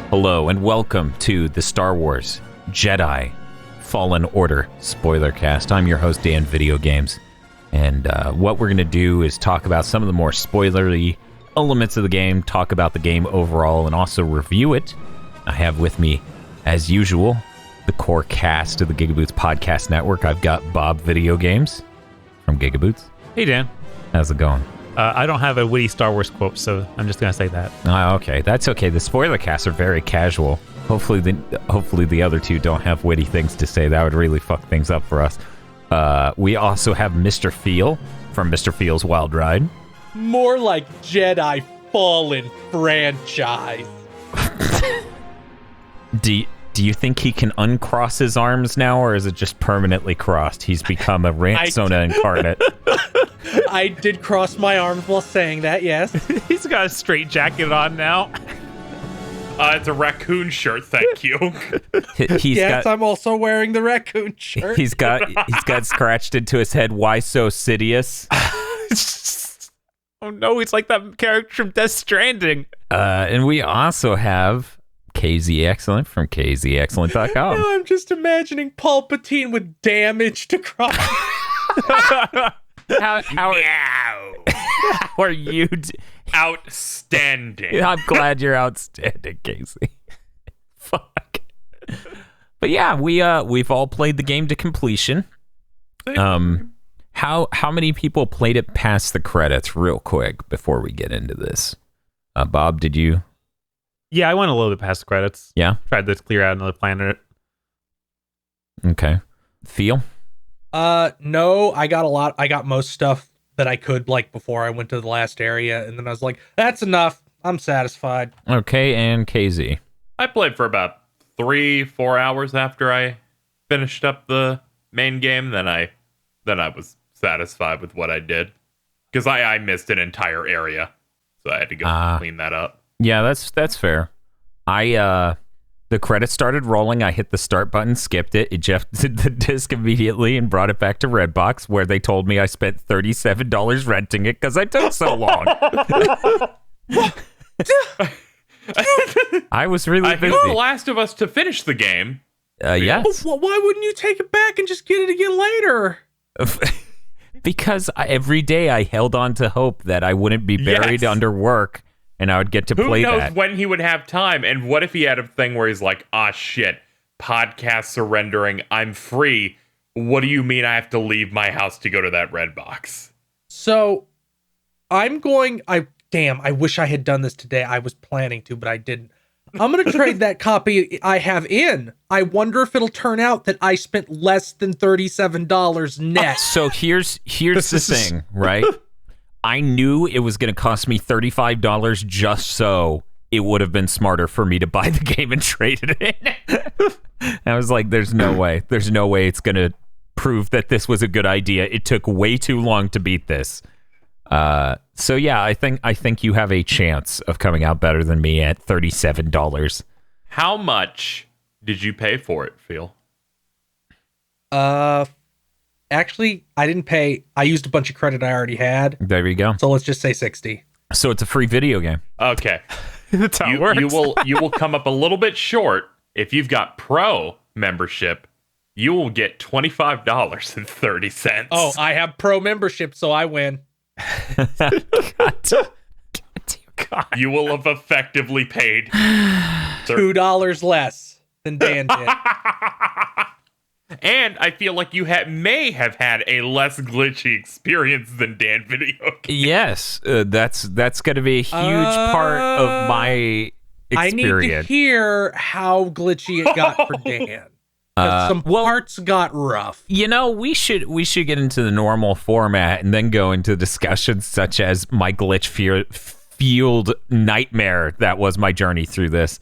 Hello and welcome to the Star Wars Jedi Fallen Order Spoilercast. I'm your host, Dan Video Games, and what we're going to do is talk about some of the more spoilery elements of the game, talk about the game overall, and also review it. I have with me, as usual, the core cast of the GigaBoots podcast network. I've got Bob Video Games from GigaBoots. Hey, Dan. How's it going? I don't have a witty Star Wars quote, so I'm just going to say that. Okay, that's okay. The spoiler casts are very casual. Hopefully the other two don't have witty things to say. That would really fuck things up for us. We also have Mr. Feel from Mr. Feel's Wild Ride. More like Jedi Fallen franchise. Do you think he can uncross his arms now, or is it just permanently crossed? He's become a Rantsona incarnate. I did cross my arms while saying that, yes. He's got a straight jacket on now. It's a raccoon shirt, thank you. I'm also wearing the raccoon shirt. He's got scratched into his head, "Why so Sidious?" Oh no, he's like that character from Death Stranding. And we also have KZ Excellent from kzexcellent.com. Now I'm just imagining Palpatine with damaged across. How are you? Outstanding. I'm glad you're outstanding, Casey. Fuck. But yeah, we've all played the game to completion. How many people played it past the credits, real quick, before we get into this? Bob, did you? Yeah, I went a little bit past the credits. Yeah? Tried to clear out another planet. Okay. Feel? No, I got most stuff that I could, like, before I went to the last area, and then I was like, that's enough. I'm satisfied. Okay, and KZ? I played for about 3-4 hours after I finished up the main game. Then I was satisfied with what I did. Because I missed an entire area. So I had to go clean that up. Yeah, that's fair. The credits started rolling. I hit the start button, skipped it, ejected the disc immediately, and brought it back to Redbox, where they told me I spent $37 renting it because I took so long. I was really busy. I The Last of Us to finish the game. Yes. Well, why wouldn't you take it back and just get it again later? Because every day I held on to hope that I wouldn't be buried under work. And I would get to play that. Who knows when he would have time? And what if he had a thing where he's like, shit, podcasts are rendering, I'm free. What do you mean I have to leave my house to go to that Redbox? So, I wish I had done this today. I was planning to, but I didn't. I'm going to trade that copy I have in. I wonder if it'll turn out that I spent less than $37 net. So here's the thing, right? I knew it was going to cost me $35 just so it would have been smarter for me to buy the game and trade it in. I was like, there's no way. There's no way it's going to prove that this was a good idea. It took way too long to beat this. So yeah, I think you have a chance of coming out better than me at $37. How much did you pay for it, Phil? Actually, I didn't pay. I used a bunch of credit I already had. There you go. So let's just say 60. So it's a free video game. Okay. That's how it works. You will come up a little bit short. If you've got Pro membership, you will get $25.30. Oh, I have Pro membership, so I win. God. You will have effectively paid $2 less than Dan did. And I feel like you may have had a less glitchy experience than Dan Video Games. Yes, that's going to be a huge part of my experience. I need to hear how glitchy it got for Dan. Some parts got rough. You know, we should get into the normal format and then go into discussions such as my glitch-fueled nightmare that was my journey through this.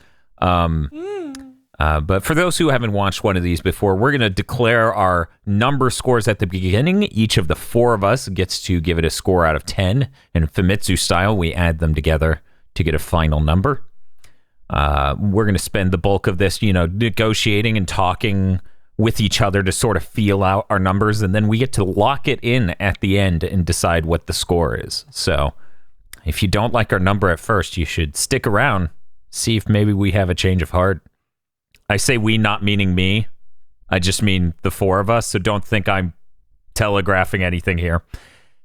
But for those who haven't watched one of these before, we're going to declare our number scores at the beginning. Each of the four of us gets to give it a score out of 10. In Famitsu style, we add them together to get a final number. We're going to spend the bulk of this, negotiating and talking with each other to sort of feel out our numbers, and then we get to lock it in at the end and decide what the score is. So if you don't like our number at first, you should stick around see if maybe we have a change of heart. I say we, not meaning me. I just mean the four of us, so don't think I'm telegraphing anything here.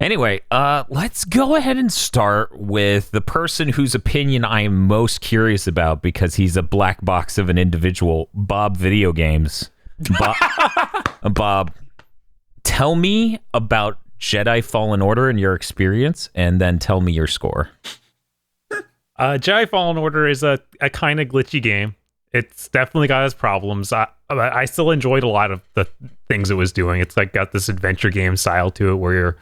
Anyway, let's go ahead and start with the person whose opinion I am most curious about because he's a black box of an individual, Bob Video Games. Bob, tell me about Jedi Fallen Order and your experience, and then tell me your score. Jedi Fallen Order is a kind of glitchy game. It's definitely got its problems. I still enjoyed a lot of the things it was doing. It's like got this adventure game style to it where you're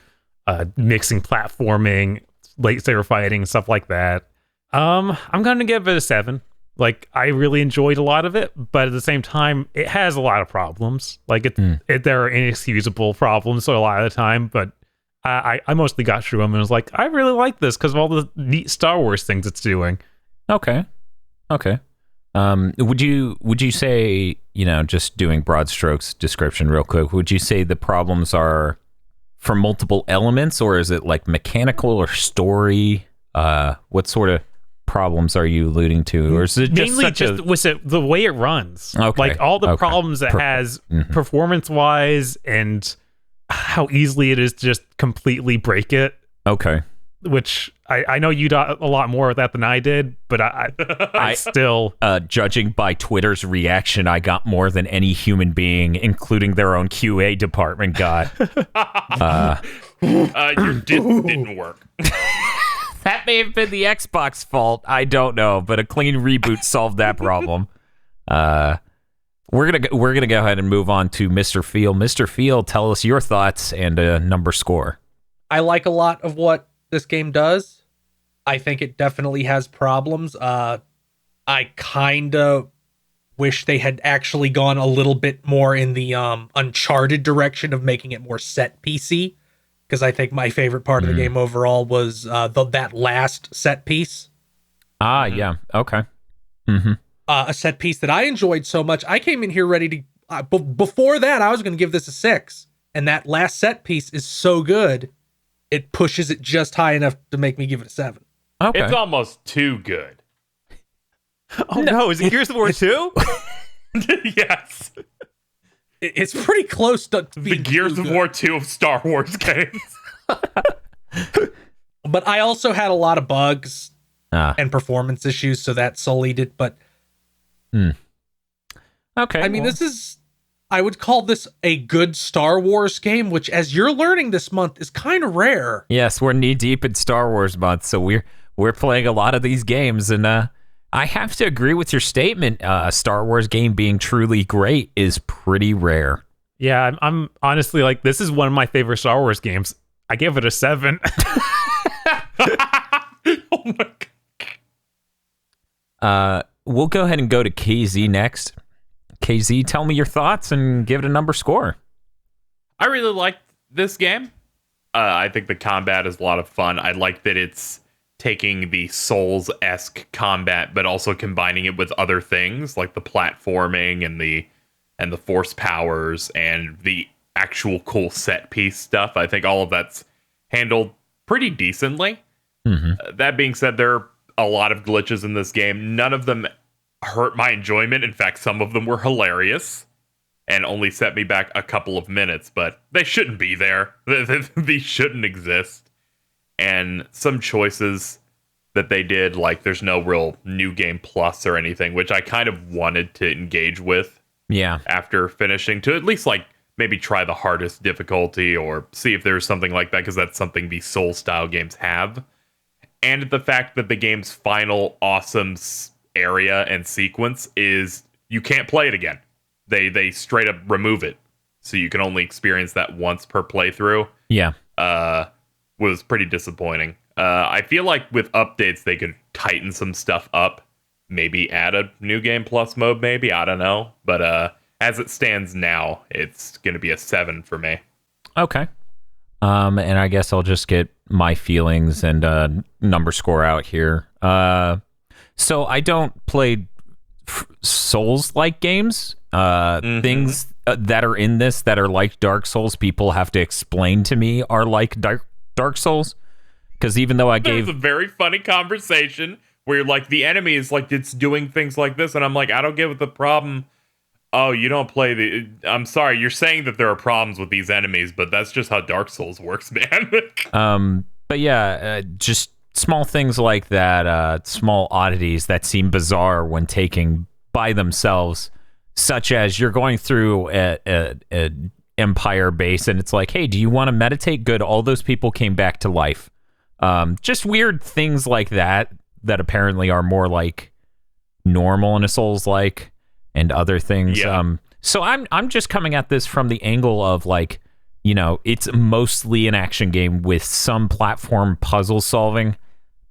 mixing platforming, lightsaber fighting, stuff like that. I'm gonna give it a 7. Like, I really enjoyed a lot of it, but at the same time, it has a lot of problems. Like, there are inexcusable problems a lot of the time, but I mostly got through them and was like, I really like this because of all the neat Star Wars things it's doing. Okay. Would you say, just doing broad strokes description real quick, would you say the problems are from multiple elements, or is it like mechanical or story? What sort of problems are you alluding to, or is it mainly the way it runs? Okay. Like all the problems it has performance wise, and how easily it is to just completely break it. Okay. Which I know you got a lot more of that than I did, but I still... judging by Twitter's reaction, I got more than any human being, including their own QA department, got. Your disk didn't work. That may have been the Xbox fault. I don't know, but a clean reboot solved that problem. We're gonna go ahead and move on to Mr. Field. Mr. Field, tell us your thoughts and a number score. I like a lot of what this game does. I think it definitely has problems. I kind of wish they had actually gone a little bit more in the Uncharted direction of making it more set piecey, because I think my favorite part of the game overall was that last set piece. Yeah. Okay. Mm-hmm. A set piece that I enjoyed so much. I came in here ready to... before that, I was going to give this a 6. And that last set piece is so good, it pushes it just high enough to make me give it a 7. Okay. It's almost too good. Oh no, is it Gears of War 2? Yes. It's pretty close to The Gears of War 2 of Star Wars games. But I also had a lot of bugs and performance issues, so that sullied it. But okay, I mean, I would call this a good Star Wars game, which, as you're learning this month, is kind of rare. Yes, we're knee deep in Star Wars month, so we're playing a lot of these games, and I have to agree with your statement. A Star Wars game being truly great is pretty rare. Yeah, I'm honestly like, this is one of my favorite Star Wars games. I give it a 7. Oh my god. We'll go ahead and go to KZ next. KZ, tell me your thoughts and give it a number score. I really like this game. I think the combat is a lot of fun. I like that it's taking the Souls-esque combat, but also combining it with other things like the platforming and the force powers and the actual cool set piece stuff. I think all of that's handled pretty decently. That being said, there are a lot of glitches in this game. None of them hurt my enjoyment. In fact, some of them were hilarious and only set me back a couple of minutes, but they shouldn't be there. These shouldn't exist. And some choices that they did, like there's no real new game plus or anything, which I kind of wanted to engage with. Yeah. After finishing, to at least like maybe try the hardest difficulty or see if there's something like that, because that's something these Soul style games have. And the fact that the game's final awesome area and sequence is you can't play it again. They straight up remove it, so you can only experience that once per playthrough. Yeah. Was pretty disappointing. I feel like with updates they could tighten some stuff up, maybe add a new game plus mode, maybe, I don't know. But as it stands now, it's going to be a 7 for me. Okay. And I guess I'll just get my feelings and number score out here. So I don't play Souls-like games. Things that are in this that are like Dark Souls, people have to explain to me are like Dark Souls. Because even though I gave... It was a very funny conversation where you're like, the enemy is like, it's doing things like this, and I'm like, I don't get what the problem. Oh, you don't play the. I'm sorry, you're saying that there are problems with these enemies, but that's just how Dark Souls works, man. But yeah, just small things like that, small oddities that seem bizarre when taken by themselves, such as you're going through a Empire base and it's like, hey, do you want to meditate? Good, all those people came back to life. Just weird things like that apparently are more like normal in a Souls-like, and other things. Yeah. So I'm just coming at this from the angle of like, you know, it's mostly an action game with some platform puzzle solving.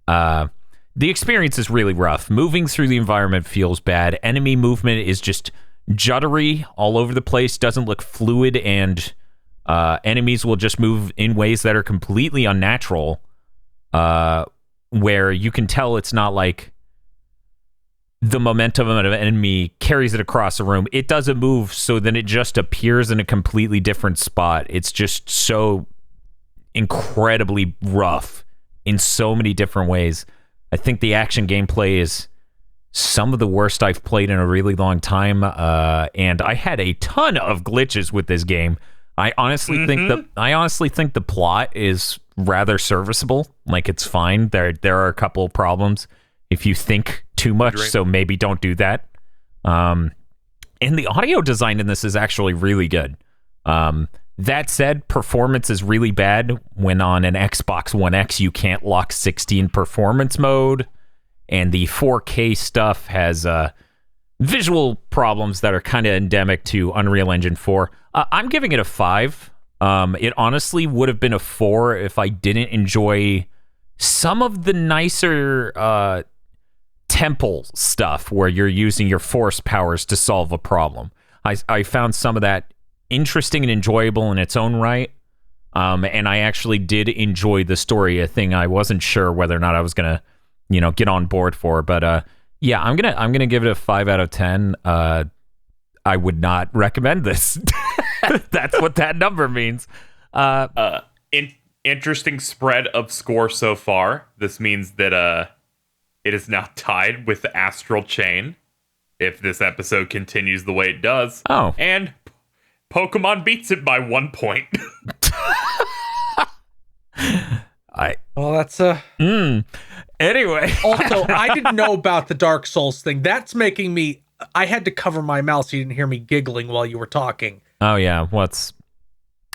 The experience is really rough. Moving through the environment feels bad. Enemy movement is just juddery all over the place, doesn't look fluid, and enemies will just move in ways that are completely unnatural, where you can tell it's not like the momentum of an enemy carries it across a room. It doesn't move, so then it just appears in a completely different spot. It's just so incredibly rough in so many different ways. I think the action gameplay is some of the worst I've played in a really long time, and I had a ton of glitches with this game. I honestly think the plot is rather serviceable. Like, it's fine. There are a couple of problems if you think too much, so maybe don't do that. And the audio design in this is actually really good. That said, performance is really bad when on an Xbox One X you can't lock 60 in performance mode, and the 4K stuff has visual problems that are kind of endemic to Unreal Engine 4. I'm giving it a 5. It honestly would have been a 4 if I didn't enjoy some of the nicer temple stuff where you're using your force powers to solve a problem. I found some of that interesting and enjoyable in its own right, and I actually did enjoy the story, a thing I wasn't sure whether or not I was gonna, get on board for. But yeah, I'm gonna give it a 5 out of 10. I would not recommend this. That's what that number means. Interesting spread of score so far. This means that it is now tied with Astral Chain, if this episode continues the way it does. Oh. And Pokemon beats it by 1 point. Well, that's Anyway. Also, I didn't know about the Dark Souls thing. That's making me. I had to cover my mouth so you didn't hear me giggling while you were talking. Oh yeah, what's?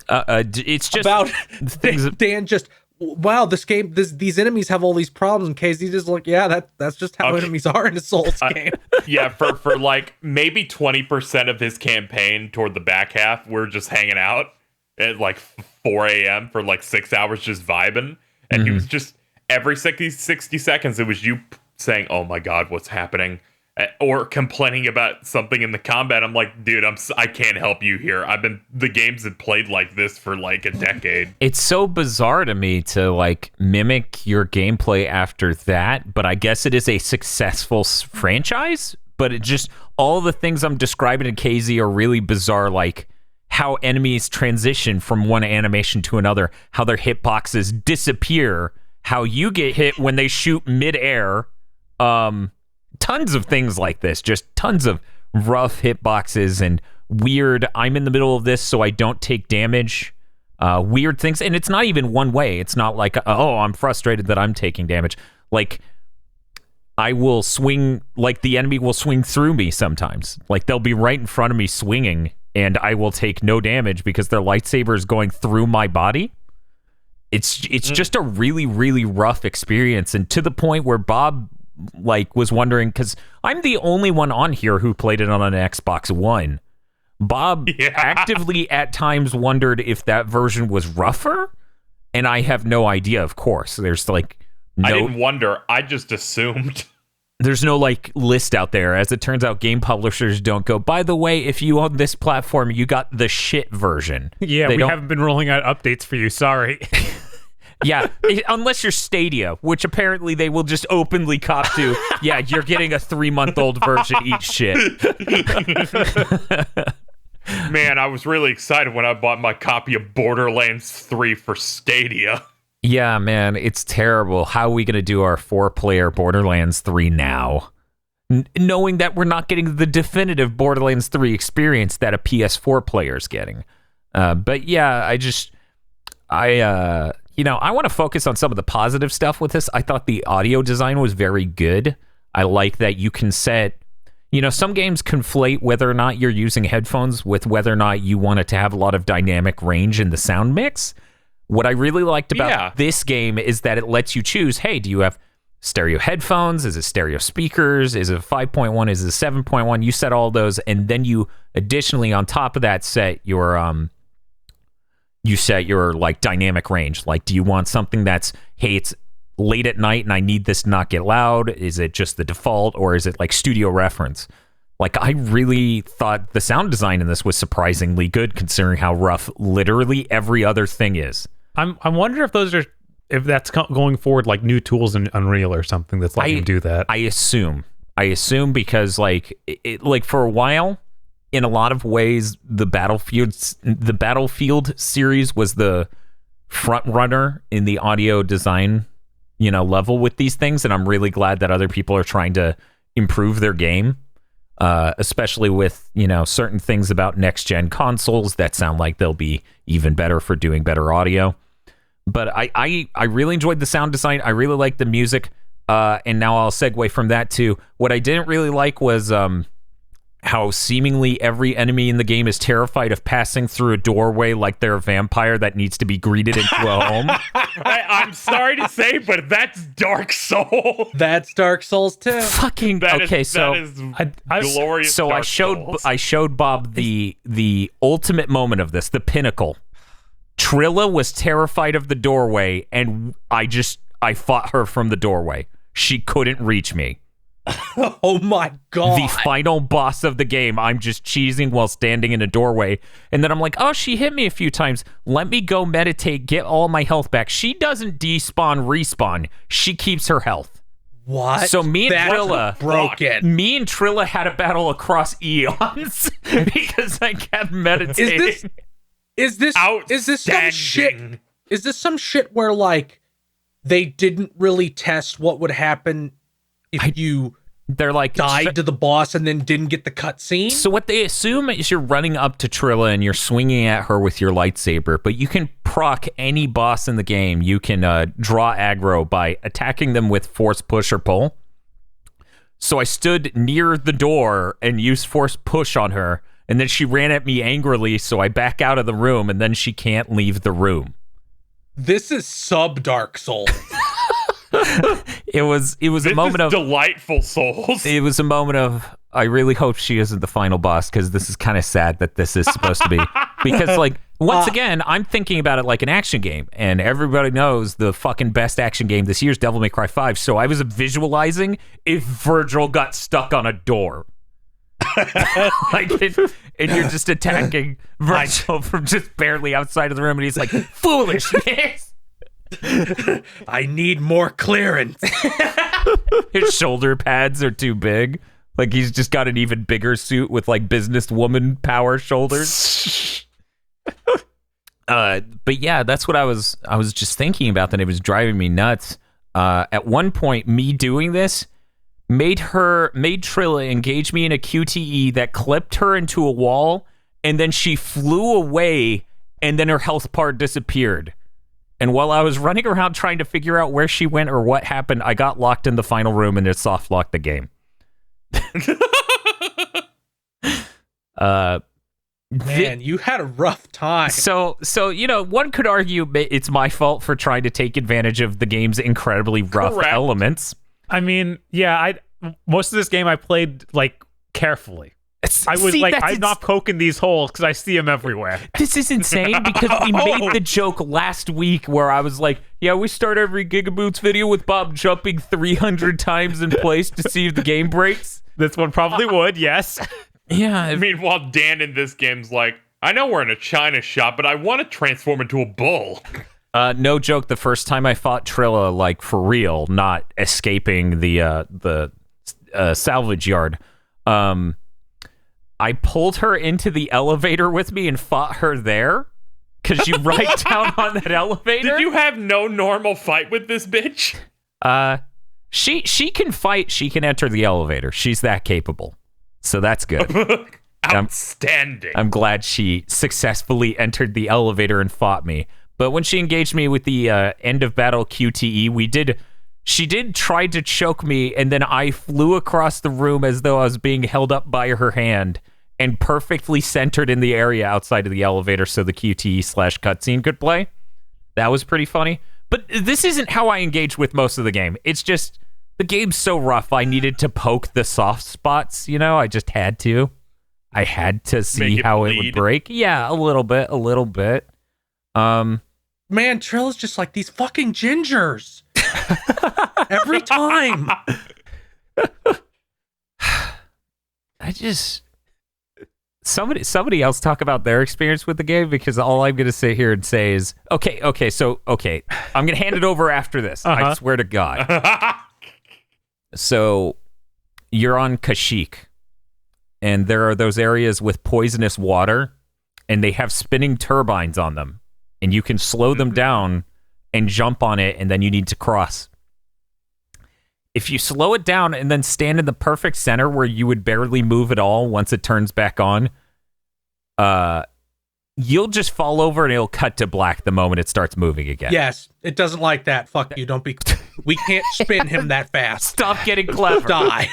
It's just about things. Dan just. Wow, this game, these enemies have all these problems. And Casey's just like, yeah, that's just how enemies are in a Souls game. Yeah, for like maybe 20% of his campaign toward the back half, we're just hanging out at like 4 a.m. for like 6 hours just vibing. And he was just, every 60 seconds, it was you saying, oh my God, what's happening? Or complaining about something in the combat. I'm like, dude, I can't help you here. The games have played like this for like a decade. It's so bizarre to me to like mimic your gameplay after that, but I guess it is a successful franchise. But it just, all the things I'm describing in KZ are really bizarre, like how enemies transition from one animation to another, how their hitboxes disappear, how you get hit when they shoot midair. Tons of things like this, just tons of rough hitboxes and weird, I'm in the middle of this so I don't take damage, weird things. And it's not even one way. It's not like, oh, I'm frustrated that I'm taking damage. Like, I will swing, like the enemy will swing through me sometimes. Like, they'll be right in front of me swinging, and I will take no damage because their lightsaber is going through my body. It's just a really, really rough experience, and to the point where Bob was wondering, because I'm the only one on here who played it on an Xbox One. Bob actively at times wondered if that version was rougher, and I have no idea, of course. There's like no, I didn't wonder, I just assumed. There's no like list out there. As it turns out, game publishers don't go, by the way, if you own this platform, you got the shit version. Yeah, we haven't been rolling out updates for you, sorry. Yeah, unless you're Stadia, which apparently they will just openly cop to. Yeah, you're getting a 3-month-old version, eat shit. Man, I was really excited when I bought my copy of Borderlands 3 for Stadia. Yeah, man, it's terrible. How are we going to do our 4-player Borderlands 3 now? Knowing that we're not getting the definitive Borderlands 3 experience that a PS4 player is getting. But yeah, I want to focus on some of the positive stuff with this. I thought the audio design was very good. I like that you can set, some games conflate whether or not you're using headphones with whether or not you want it to have a lot of dynamic range in the sound mix. What I really liked about this game is that it lets you choose, hey, do you have stereo headphones? Is it stereo speakers? Is it 5.1? Is it 7.1? You set all those, and then you additionally on top of that set your like dynamic range. Like, do you want something that's, hey, it's late at night and I need this to not get loud? Is it just the default, or is it like studio reference? Like, I really thought the sound design in this was surprisingly good considering how rough literally every other thing is. I'm wondering if that's going forward, like new tools in Unreal or something that's letting you do that. I assume because like like for a while, in a lot of ways, the Battlefield series was the front runner in the audio design, level with these things, and I'm really glad that other people are trying to improve their game, especially with certain things about next gen consoles that sound like they'll be even better for doing better audio. But I really enjoyed the sound design. I really liked the music, and now I'll segue from that to what I didn't really like was how seemingly every enemy in the game is terrified of passing through a doorway like they're a vampire that needs to be greeted into a home. I'm sorry to say, but that's Dark Souls. That's Dark Souls too. Fucking glorious. So Dark I showed Bob the ultimate moment of this, the pinnacle. Trilla was terrified of the doorway, and I fought her from the doorway. She couldn't reach me. Oh my god. The final boss of the game, I'm just cheesing while standing in a doorway, and then I'm like, oh, she hit me a few times. Let me go meditate, get all my health back. She doesn't respawn. She keeps her health. What? So me and Trilla had a battle across eons because I kept meditating. Is this some shit? Is this some shit where like they didn't really test what would happen if you died to the boss and then didn't get the cutscene? So what they assume is you're running up to Trilla and you're swinging at her with your lightsaber, but you can proc any boss in the game. You can draw aggro by attacking them with force push or pull. So I stood near the door and used force push on her, and then she ran at me angrily, so I back out of the room, and then she can't leave the room. This is sub Dark Souls. It was a moment of delightful Souls. It was a moment of, I really hope she isn't the final boss, because this is kind of sad that this is supposed to be. Because like once again, I'm thinking about it like an action game, and everybody knows the fucking best action game this year is Devil May Cry 5. So I was visualizing if Virgil got stuck on a door. And you're just attacking Virgil from just barely outside of the room, and he's like, foolishness. I need more clearance. His shoulder pads are too big. Like he's just got an even bigger suit with like businesswoman power shoulders. But yeah, that's what I was just thinking about, that it was driving me nuts. At one point, me doing this made Trilla engage me in a QTE that clipped her into a wall, and then she flew away, and then her health bar disappeared. And while I was running around trying to figure out where she went or what happened, I got locked in the final room and it soft locked the game. Man, you had a rough time. So one could argue it's my fault for trying to take advantage of the game's incredibly rough elements. I mean, yeah, most of this game I played like carefully. I'm not poking these holes because I see them everywhere. This is insane because we made the joke last week where I was like, yeah, we start every GigaBoots video with Bob jumping 300 times in place to see if the game breaks. This one probably would, yes. Yeah. Meanwhile, Dan in this game's like, I know we're in a China shop, but I want to transform into a bull. No joke, the first time I fought Trilla, like for real, not escaping the salvage yard, I pulled her into the elevator with me and fought her there, because you ride down on that elevator. Did you have no normal fight with this bitch? She can fight. She can enter the elevator. She's that capable. So that's good. Outstanding. I'm glad she successfully entered the elevator and fought me. But when she engaged me with the end of battle QTE, she did try to choke me, and then I flew across the room as though I was being held up by her hand and perfectly centered in the area outside of the elevator so the QTE/cutscene could play. That was pretty funny. But this isn't how I engage with most of the game. It's just the game's so rough, I needed to poke the soft spots, I just had to. I had to see how it would break. Yeah, a little bit. Man, Trill's just like these fucking gingers. Every time. Somebody else talk about their experience with the game, because all I'm going to sit here and say is, okay, I'm going to hand it over after this. I swear to God. So you're on Kashyyyk, and there are those areas with poisonous water, and they have spinning turbines on them, and you can slow them down and jump on it, and then you need to cross. If you slow it down and then stand in the perfect center where you would barely move at all once it turns back on, you'll just fall over and it'll cut to black the moment it starts moving again. Yes, it doesn't like that. Fuck you. Don't be. We can't spin him that fast. Stop getting clever. Die.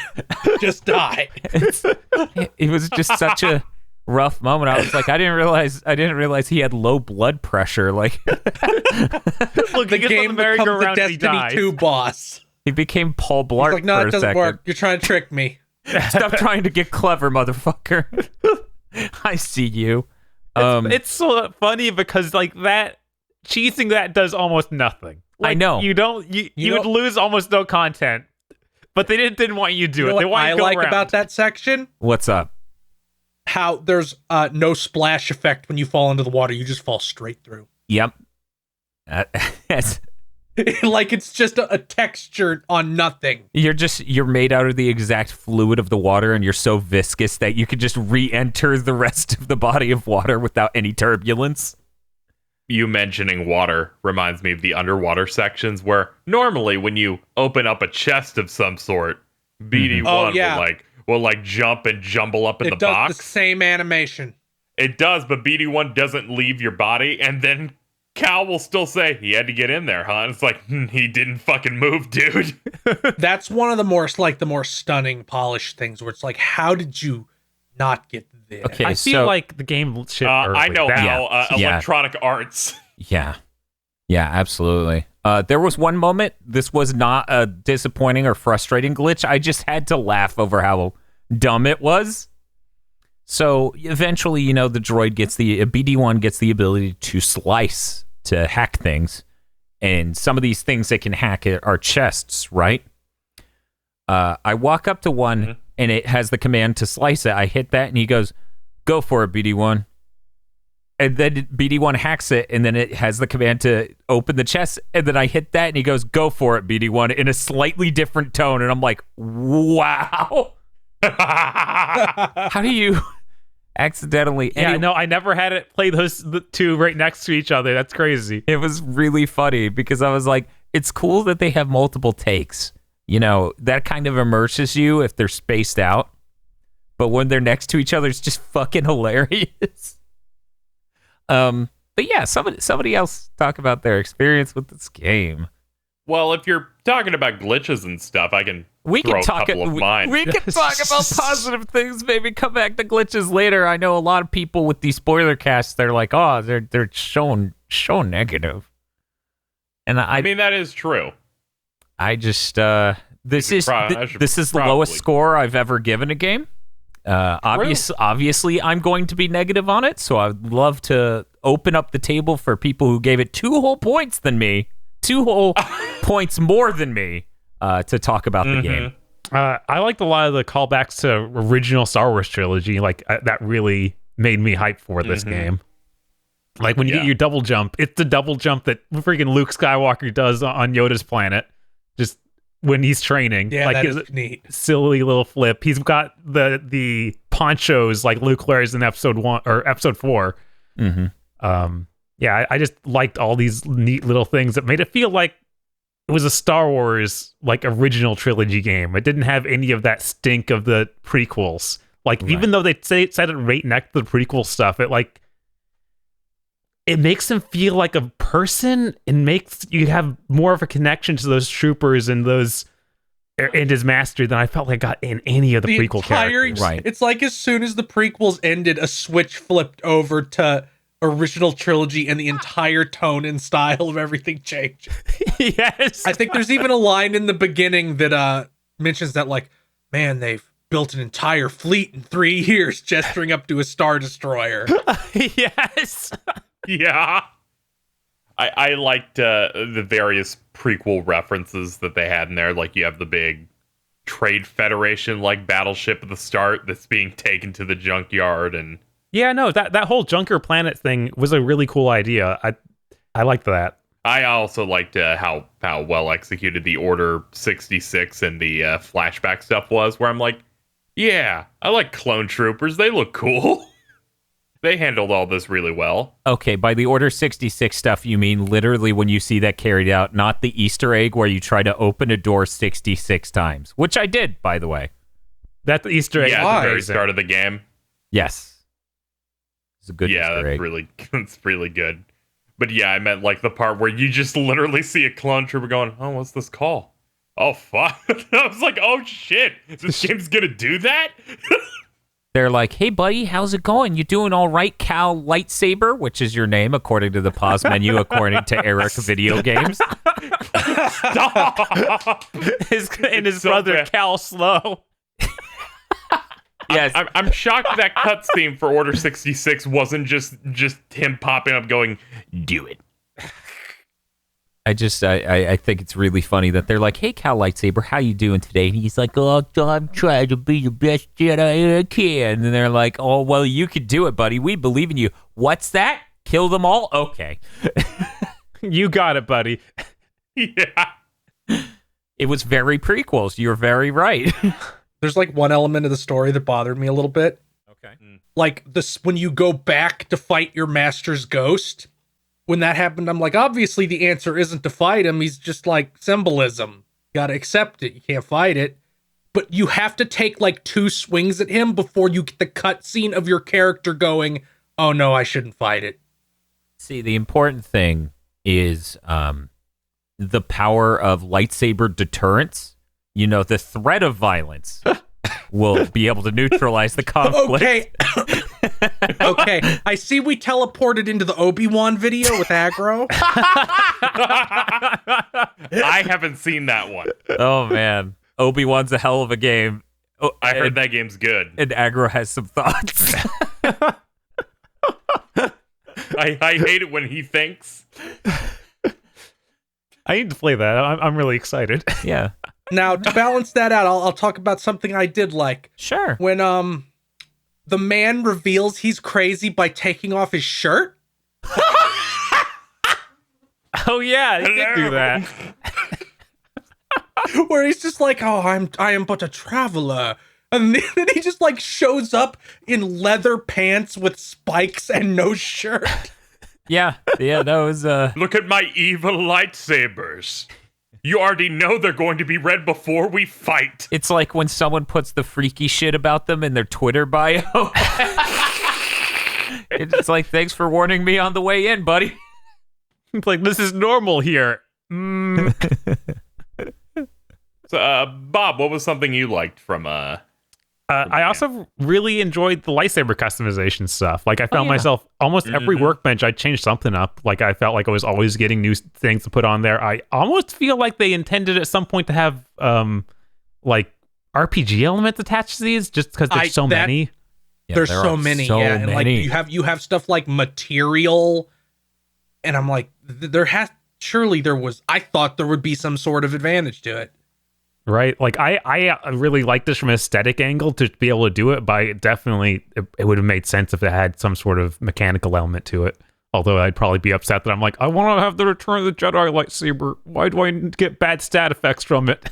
Just die. It was just such a rough moment. I was like, I didn't realize he had low blood pressure. Like, Look, the game becomes the Destiny 2 boss. He became Paul Blart. He's like, no, for it doesn't second. work. You're trying to trick me. Stop trying to get clever, motherfucker. I see you. It's so funny because like that cheesing that does almost nothing. Like, I know. You would lose almost no content, but they didn't want you to do it. They want you to go I like around. about that section? What's up? How there's no splash effect when you fall into the water. You just fall straight through. Yep. Like it's just a texture on nothing. You're made out of the exact fluid of the water, and you're so viscous that you could just re-enter the rest of the body of water without any turbulence. You mentioning water reminds me of the underwater sections where normally when you open up a chest of some sort, BD1 will jump and jumble up in the box. It does the same animation. It does, but BD1 doesn't leave your body, and then Cal will still say, he had to get in there, huh? And it's like, he didn't fucking move, dude. That's one of the more stunning, polished things where it's like, how did you not get there? Okay, I feel like the game shit early. I know how. Yeah. Electronic Arts. Yeah, absolutely. There was one moment, this was not a disappointing or frustrating glitch. I just had to laugh over how dumb it was. So eventually, the droid BD1 gets the ability to slice, to hack things. And some of these things they can hack are chests, right? I walk up to one and it has the command to slice it. I hit that and he goes, go for it, BD1. And then BD1 hacks it, and then it has the command to open the chest. And then I hit that and he goes, go for it, BD1, in a slightly different tone. And I'm like, wow. How do you accidentally? Yeah, no, I never had it play those two right next to each other. That's crazy. It was really funny because I was like, it's cool that they have multiple takes. That kind of immerses you if they're spaced out. But when they're next to each other, it's just fucking hilarious. But yeah, somebody else talk about their experience with this game. Well, if you're talking about glitches and stuff, I can throw a couple of mine. We can talk about positive things, maybe come back to glitches later. I know a lot of people with these spoiler casts, they're like, oh, they're showing negative. And I mean, that is true. I just this is the lowest score I've ever given a game. Obviously, I'm going to be negative on it, so I'd love to open up the table for people who gave it 2 whole points than me, 2 whole points more than me, to talk about the game. I liked a lot of the callbacks to original Star Wars trilogy. Like that really made me hype for this game. Like when you get your double jump, it's the double jump that freaking Luke Skywalker does on Yoda's planet, just when he's training. Yeah, like that is neat. Silly little flip. He's got the ponchos like Luke wears in episode 1 or episode 4. Yeah, I just liked all these neat little things that made it feel like it was a Star Wars like original trilogy game. It didn't have any of that stink of the prequels. Like even though they set it right next to the prequel stuff, it makes them feel like a person and makes you have more of a connection to those troopers and his master than I felt like I got in any of the prequel characters. Right. It's like as soon as the prequels ended, a switch flipped over to original trilogy and the entire tone and style of everything changed. Yes. I think there's even a line in the beginning that mentions that, like, man, they've built an entire fleet in 3 years, gesturing up to a Star Destroyer. Yes. Yeah. I liked the various prequel references that they had in there. Like, you have the big Trade Federation, like, battleship at the start that's being taken to the junkyard. And yeah, no, that whole Junker Planet thing was a really cool idea. I liked that. I also liked how well executed the Order 66 and the flashback stuff was, where I'm like, yeah, I like clone troopers. They look cool. They handled all this really well. Okay, by the Order 66 stuff, you mean literally when you see that carried out, not the Easter egg where you try to open a door 66 times, which I did, by the way. That's the Easter egg. Yeah, at the very start of the game. Yes. It's a good Easter egg. That's really good. But yeah, I meant like the part where you just literally see a clone trooper going, oh, what's this call? Oh, fuck. I was like, oh, shit. This game's gonna do that? They're like, hey, buddy, how's it going? You doing all right, Cal Lightsaber? Which is your name, according to the pause menu, according to Eric Video Games. Stop! His brother, bad. Cal Slow. Yes. I'm shocked that cutscene for Order 66 wasn't just him popping up going, do it. I think it's really funny that they're like, hey, Cal Lightsaber, how you doing today? And he's like, oh, I'm trying to be the best Jedi I can. And they're like, oh, well, you could do it, buddy. We believe in you. What's that? Kill them all? Okay. You got it, buddy. Yeah. It was very prequels. You're very right. There's like one element of the story that bothered me a little bit. Okay. Like this, when you go back to fight your master's ghost, when that happened, I'm like, obviously the answer isn't to fight him. He's just like symbolism. You gotta accept it. You can't fight it. But you have to take like 2 swings at him before you get the cutscene of your character going, oh no, I shouldn't fight it. See, the important thing is the power of lightsaber deterrence. You know, the threat of violence will be able to neutralize the conflict. Okay. Okay. I see we teleported into the Obi-Wan video with aggro. I haven't seen that one. Oh, man. Obi-Wan's a hell of a game. Oh, I heard that game's good. And Aggro has some thoughts. I hate it when he thinks. I need to play that. I'm really excited. Yeah. Now, to balance that out, I'll talk about something I did like. Sure. When the man reveals he's crazy by taking off his shirt. Oh yeah, he did do that. Where he's just like, oh, I am but a traveler. And then he just like shows up in leather pants with spikes and no shirt. Yeah, that was Look at my evil lightsabers. You already know they're going to be red before we fight. it's like when someone puts the freaky shit about them in their Twitter bio. It's like, thanks for warning me on the way in, buddy. It's like, this is normal here. So, Bob, what was something you liked from I also really enjoyed the lightsaber customization stuff. Like I found myself almost every workbench I changed something up. Like I felt like I was always getting new things to put on there. I almost feel like they intended at some point to have like RPG elements attached to these, just because there's so many. Yeah, there's there so are many, so yeah. And like many. you have stuff like material, and I'm like, surely there was. I thought there would be some sort of advantage to it. Right, like I really like this from an aesthetic angle to be able to do it, but it would have made sense if it had some sort of mechanical element to it. Although I'd probably be upset that I'm like, I want to have the Return of the Jedi lightsaber. Why do I get bad stat effects from it?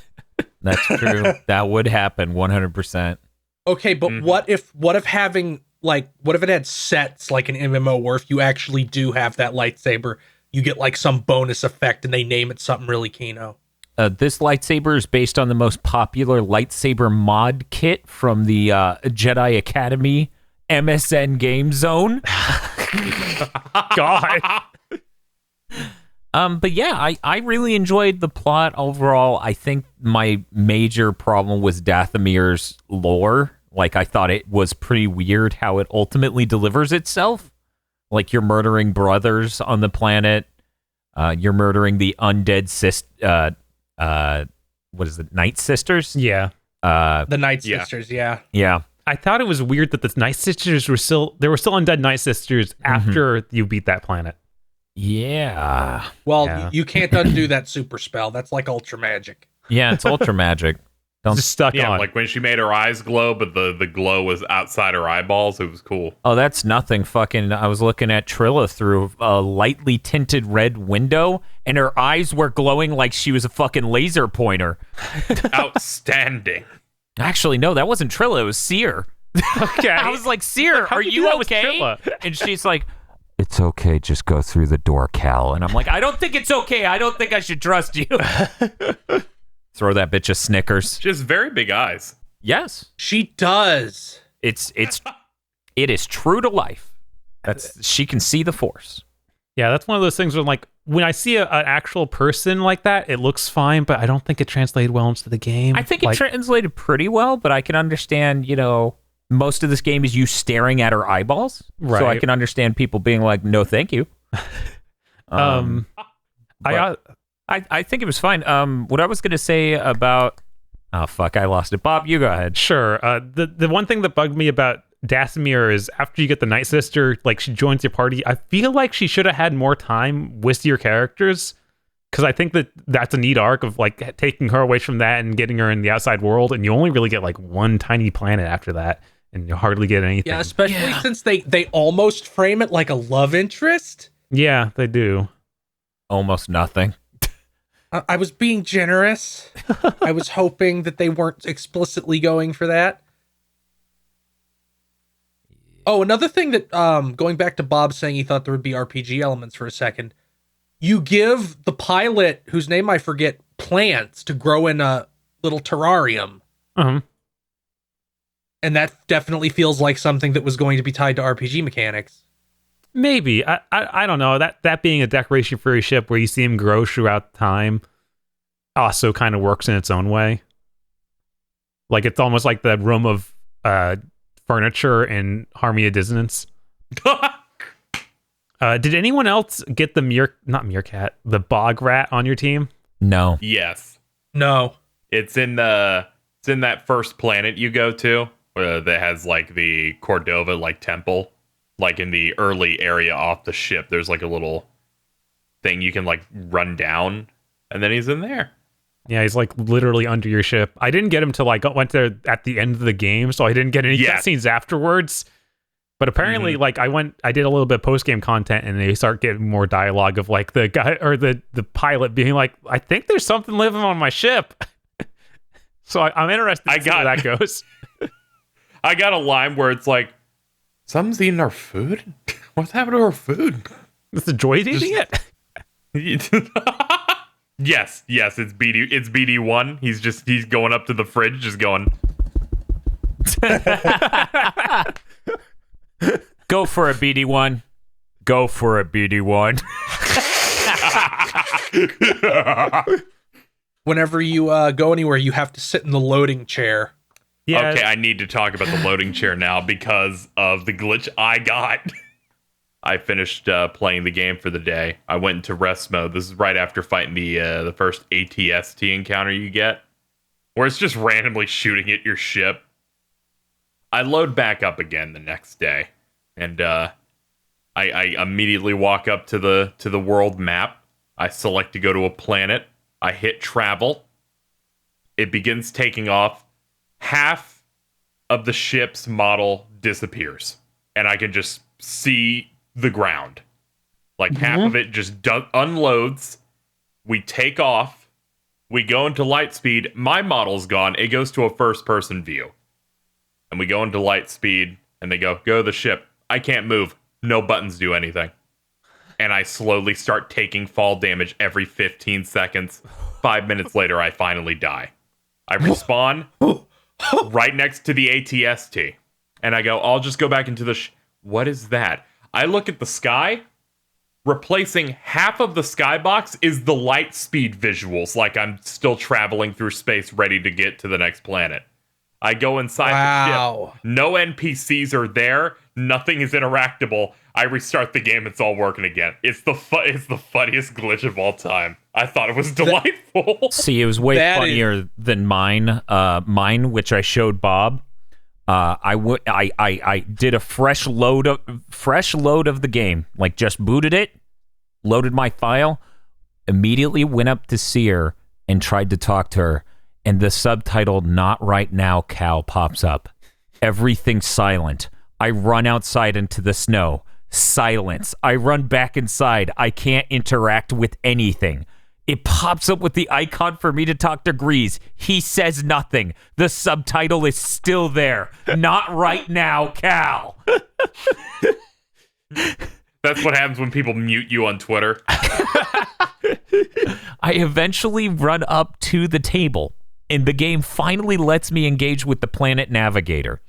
That's true. That would happen 100%. Okay, but what if having like, what if it had sets like an MMO where if you actually do have that lightsaber, you get like some bonus effect and they name it something really kino? This lightsaber is based on the most popular lightsaber mod kit from the Jedi Academy MSN Game Zone. God. But yeah, I really enjoyed the plot overall. I think my major problem was Dathomir's lore. Like, I thought it was pretty weird how it ultimately delivers itself. Like, you're murdering brothers on the planet. You're murdering the undead what is it, Night Sisters? Yeah. The Night Sisters, yeah. Yeah. I thought it was weird that the Night Sisters were still undead Night Sisters after you beat that planet. Yeah. Well, Yeah. you can't undo that super spell. That's like ultra magic. Yeah, it's ultra magic. Just stuck Yeah, on. like when she made her eyes glow, but the glow was outside her eyeballs. It was cool. Oh, that's nothing. Fucking, I was looking at Trilla through a lightly tinted red window, and her eyes were glowing like she was a fucking laser pointer. Outstanding. Actually, no, that wasn't Trilla. It was Seer. Okay. I was like, Seer, How are did you do you that with okay? Trilla? And she's like, it's okay. Just go through the door, Cal. And I'm like, I don't think it's okay. I don't think I should trust you. Throw that bitch a Snickers. Just very big eyes. Yes. She does. It is true to life. She can see the Force. Yeah, that's one of those things where, like, when I see an actual person like that, it looks fine, but I don't think it translated well into the game. I think it translated pretty well, but I can understand, most of this game is you staring at her eyeballs. Right. So I can understand people being like, no, thank you. I think it was fine. What I was going to say about... Oh, fuck, I lost it. Bob, you go ahead. Sure. The one thing that bugged me about Dathomir is after you get the Night Sister, like, she joins your party, I feel like she should have had more time with your characters, because I think that's a neat arc of, like, taking her away from that and getting her in the outside world, and you only really get, like, one tiny planet after that, and you hardly get anything. Yeah, especially since they almost frame it like a love interest. Yeah, they do. Almost nothing. I was being generous. I was hoping that they weren't explicitly going for that. Oh, another thing that, going back to Bob saying he thought there would be RPG elements for a second, you give the pilot, whose name I forget, plants to grow in a little terrarium. Uh-huh. And that definitely feels like something that was going to be tied to RPG mechanics. Maybe. I don't know. That being a decoration for your ship where you see him grow throughout time also kind of works in its own way. Like, it's almost like the room of furniture in Harmony of Dissonance. Did anyone else get the the bog rat on your team? No. Yes. No. It's in that first planet you go to, that has like the Cordova like temple. Like in the early area off the ship, there's like a little thing you can like run down, and then he's in there. Yeah, he's like literally under your ship. I didn't get him till I went there at the end of the game, so I didn't get any cutscenes afterwards. But apparently, like I did a little bit of post game content, and they start getting more dialogue of like the guy or the pilot being like, "I think there's something living on my ship." So I'm interested to see where that goes. I got a line where it's like, "Something's eating our food. What's happened to our food?" Is the droid eating it? Yes, it's BD. It's BD1. He's going up to the fridge, just going. Go for a BD1. Go for a BD1. Whenever you go anywhere, you have to sit in the loading chair. Yeah. Okay, I need to talk about the loading chair now because of the glitch I got. I finished playing the game for the day. I went into rest mode. This is right after fighting the first ATST encounter you get, where it's just randomly shooting at your ship. I load back up again the next day, and I immediately walk up to the world map. I select to go to a planet. I hit travel. It begins taking off. Half of the ship's model disappears, and I can just see the ground. Like half of it just unloads. We take off. We go into light speed. My model's gone. It goes to a first-person view. And we go into light speed. And they go to the ship. I can't move. No buttons do anything. And I slowly start taking fall damage every 15 seconds. 5 minutes later, I finally die. I respawn right next to the ATST. And I go, I'll just go back into the... What is that? I look at the sky. Replacing half of the skybox is the light speed visuals, like I'm still traveling through space ready to get to the next planet. I go inside the ship. No NPCs are there. Nothing is interactable. I restart the game. It's all working again. It's the funniest glitch of all time. I thought it was delightful. See, it was way funnier than mine. Mine, which I showed Bob. I did a fresh load of the game. Like, just booted it, loaded my file, immediately went up to see her and tried to talk to her. And the subtitle, "Not right now, Cal," pops up. Everything's silent. I run outside into the snow. Silence. I run back inside. I can't interact with anything. It pops up with the icon for me to talk to Grease. He says nothing. The subtitle is still there. "Not right now, Cal." That's what happens when people mute you on Twitter. I eventually run up to the table, and the game finally lets me engage with the planet navigator.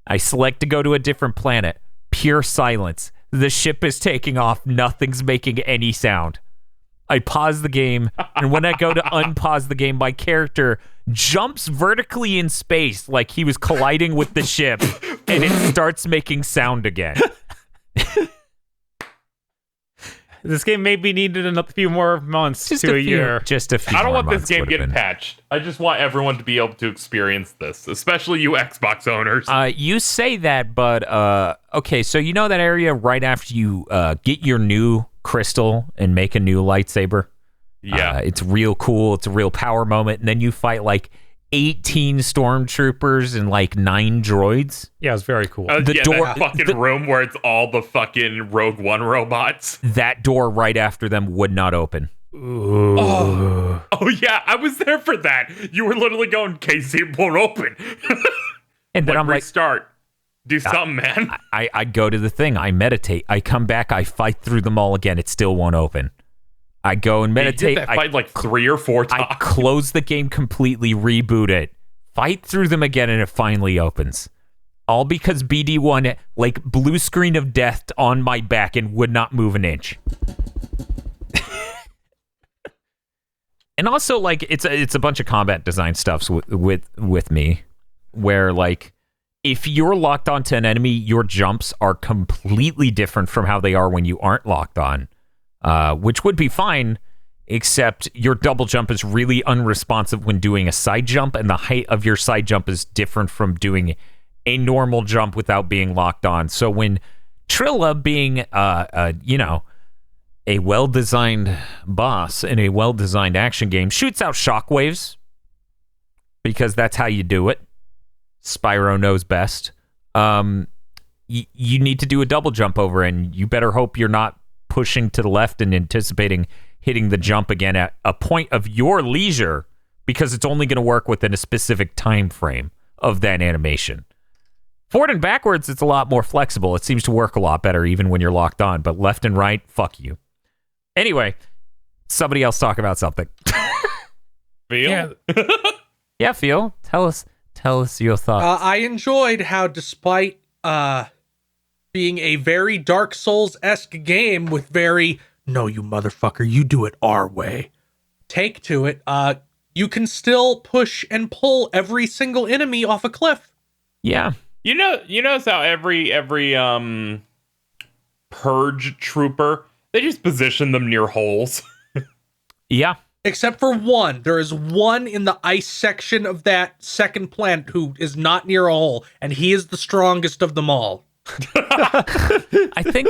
I select to go to a different planet. Pure silence. The ship is taking off. Nothing's making any sound. I pause the game, and when I go to unpause the game, my character jumps vertically in space like he was colliding with the ship, and it starts making sound again. This game maybe needed a few more months to a year. Just a few I don't more want this months game would've getting been. patched. I just want everyone to be able to experience this, especially you Xbox owners. You say that, but okay, so you know that area right after you get your new crystal and make a new lightsaber? Yeah. It's real cool. It's a real power moment. And then you fight like 18 stormtroopers and like 9 droids. Yeah, it was very cool. That fucking room where it's all the fucking Rogue One robots. That door right after them would not open. Ooh. Oh yeah, I was there for that. You were literally going, Casey, it won't open. And then I'm like, restart. Do something, man. I go to the thing. I meditate. I come back. I fight through them all again. It still won't open. I go and meditate. You did that fight like 3 or 4 times. I close the game completely, reboot it, fight through them again, and it finally opens. All because BD1 like blue screen of death on my back and would not move an inch. And also, like, it's a bunch of combat design stuffs with me, where like if you're locked onto an enemy, your jumps are completely different from how they are when you aren't locked on. Which would be fine, except your double jump is really unresponsive when doing a side jump, and the height of your side jump is different from doing a normal jump without being locked on. So when Trilla, being a well-designed boss in a well-designed action game, shoots out shockwaves, because that's how you do it. Spyro knows best. You need to do a double jump over, and you better hope you're not pushing to the left and anticipating hitting the jump again at a point of your leisure, because it's only going to work within a specific time frame of that animation. Forward and backwards, it's a lot more flexible. It seems to work a lot better even when you're locked on, but left and right, fuck you. Anyway, somebody else talk about something. Phil? Yeah, Phil, tell us your thoughts. I enjoyed how, despite being a very Dark Souls-esque game with very, "no, you motherfucker, you do it our way" take to it, you can still push and pull every single enemy off a cliff. Yeah. You notice how every purge trooper, they just position them near holes. Yeah. Except for one. There is one in the ice section of that second planet who is not near a hole, and he is the strongest of them all. I think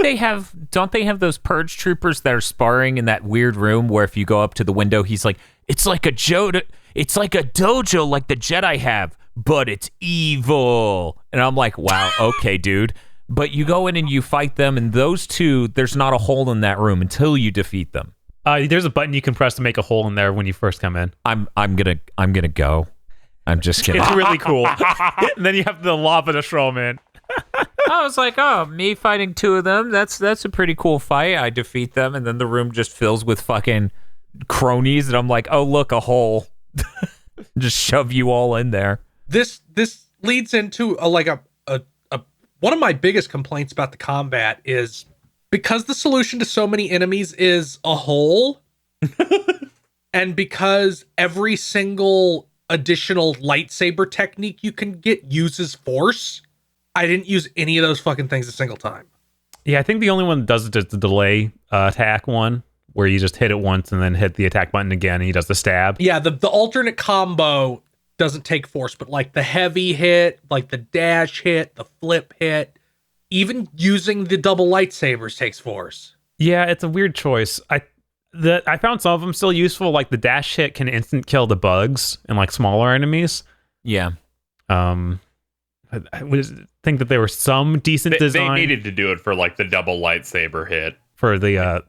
don't they have those purge troopers that are sparring in that weird room where if you go up to the window, he's like, it's like a dojo like the Jedi have, but it's evil. And I'm like, wow, okay, dude. But you go in and you fight them, and those two, there's not a hole in that room until you defeat them. There's a button you can press to make a hole in there when you first come in. I'm gonna go. I'm just kidding. It's really cool. And then you have the lava to throw them in. I was like, oh, me fighting two of them, that's a pretty cool fight. I defeat them, and then the room just fills with fucking cronies, and I'm like, oh, look, a hole. Just shove you all in there. This leads into a one of my biggest complaints about the combat is because the solution to so many enemies is a hole, and because every single additional lightsaber technique you can get uses force, I didn't use any of those fucking things a single time. Yeah, I think the only one that does it is the delay attack one, where you just hit it once and then hit the attack button again, and he does the stab. Yeah, the alternate combo doesn't take force, but like the heavy hit, like the dash hit, the flip hit, even using the double lightsabers takes force. Yeah, it's a weird choice. I found some of them still useful, like the dash hit can instant kill the bugs and like smaller enemies. Yeah. I would think that there were some decent design. They needed to do it for like the double lightsaber hit. For the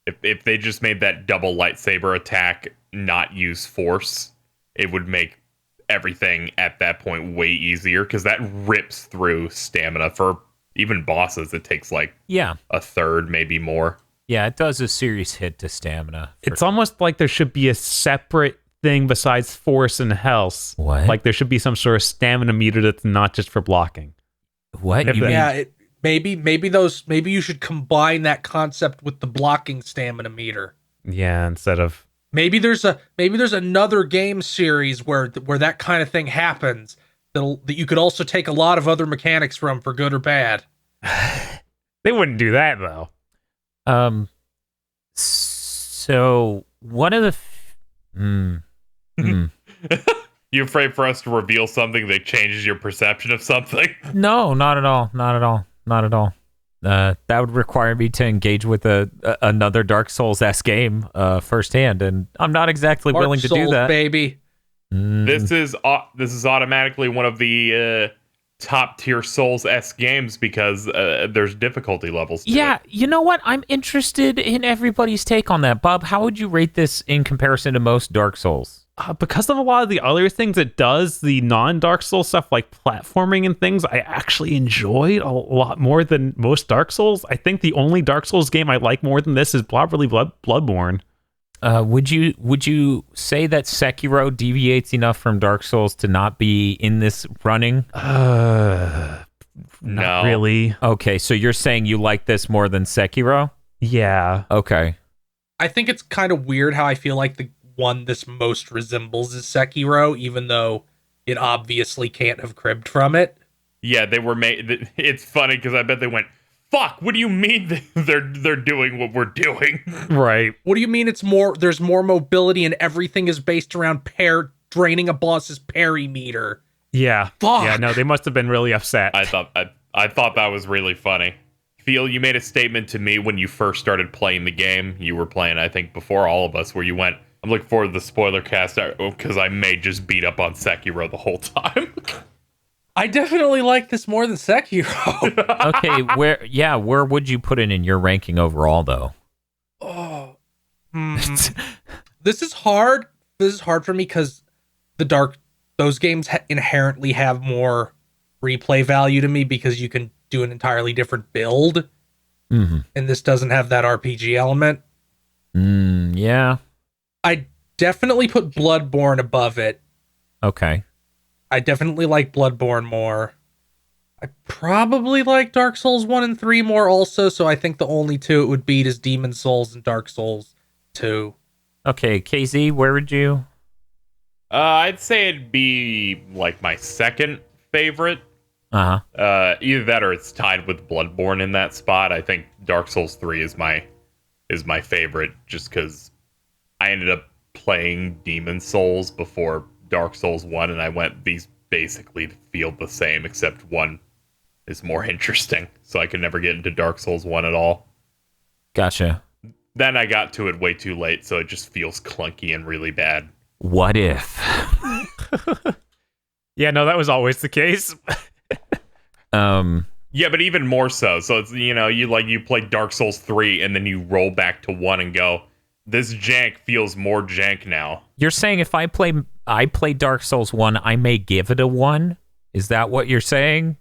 if they just made that double lightsaber attack not use force, it would make everything at that point way easier, because that rips through stamina. For even bosses, it takes like a third, maybe more. Yeah, it does a serious hit to stamina. It's almost like there should be a separate thing besides force and health. What? Like there should be some sort of stamina meter that's not just for blocking. What? If You that- mean, Yeah, maybe you should combine that concept with the blocking stamina meter. Yeah, instead of Maybe there's another game series where that kind of thing happens that you could also take a lot of other mechanics from for good or bad. they wouldn't do that though. So one of the You afraid for us to reveal something that changes your perception of something? No, not at all. Not at all. Not at all. That would require me to engage with another Dark Souls-esque game firsthand, and I'm not exactly willing to do that. Baby. This is automatically one of the top tier Souls-esque games, because there's difficulty levels to Yeah, it. you know what? I'm interested in everybody's take on that. Bob, how would you rate this in comparison to most Dark Souls? Because of a lot of the other things it does, the non-Dark Souls stuff like platforming and things, I actually enjoyed a lot more than most Dark Souls. I think the only Dark Souls game I like more than this is probably Bloodborne. Would you say that Sekiro deviates enough from Dark Souls to not be in this running? Not No. really. Okay, so you're saying you like this more than Sekiro? Yeah. Okay. I think it's kind of weird how I feel like the one this most resembles is Sekiro, even though it obviously can't have cribbed from it. Yeah, they were made. It's funny because I bet they went, "Fuck! What do you mean they're doing what we're doing?" Right. What do you mean there's more mobility and everything is based around draining a boss's parry meter? Yeah. Fuck. Yeah, no, they must have been really upset. I thought that was really funny. Phil, you made a statement to me when you first started playing the game. You were playing, I think, before all of us, where you went, "I'm looking forward to the spoiler cast because I may just beat up on Sekiro the whole time." I definitely like this more than Sekiro. Okay, where would you put it in your ranking overall, though? This is hard. This is hard for me because those games inherently have more replay value to me because you can do an entirely different build, and this doesn't have that RPG element. Yeah. I definitely put Bloodborne above it. Okay. I definitely like Bloodborne more. I probably like Dark Souls 1 and 3 more also, so I think the only two it would beat is Demon Souls and Dark Souls 2. Okay, KZ, where would you? I'd say it'd be like my second favorite. Uh-huh. Either that or it's tied with Bloodborne in that spot. I think Dark Souls 3 is my favorite, just because I ended up playing Demon Souls before Dark Souls 1, and I went, these basically feel the same, except one is more interesting. So I could never get into Dark Souls 1 at all. Gotcha. Then I got to it way too late, so it just feels clunky and really bad. What if? Yeah, no, that was always the case. Yeah, but even more so. So it's, you play Dark Souls 3 and then you roll back to 1 and go, this jank feels more jank now. You're saying if I play Dark Souls 1, I may give it a 1? Is that what you're saying?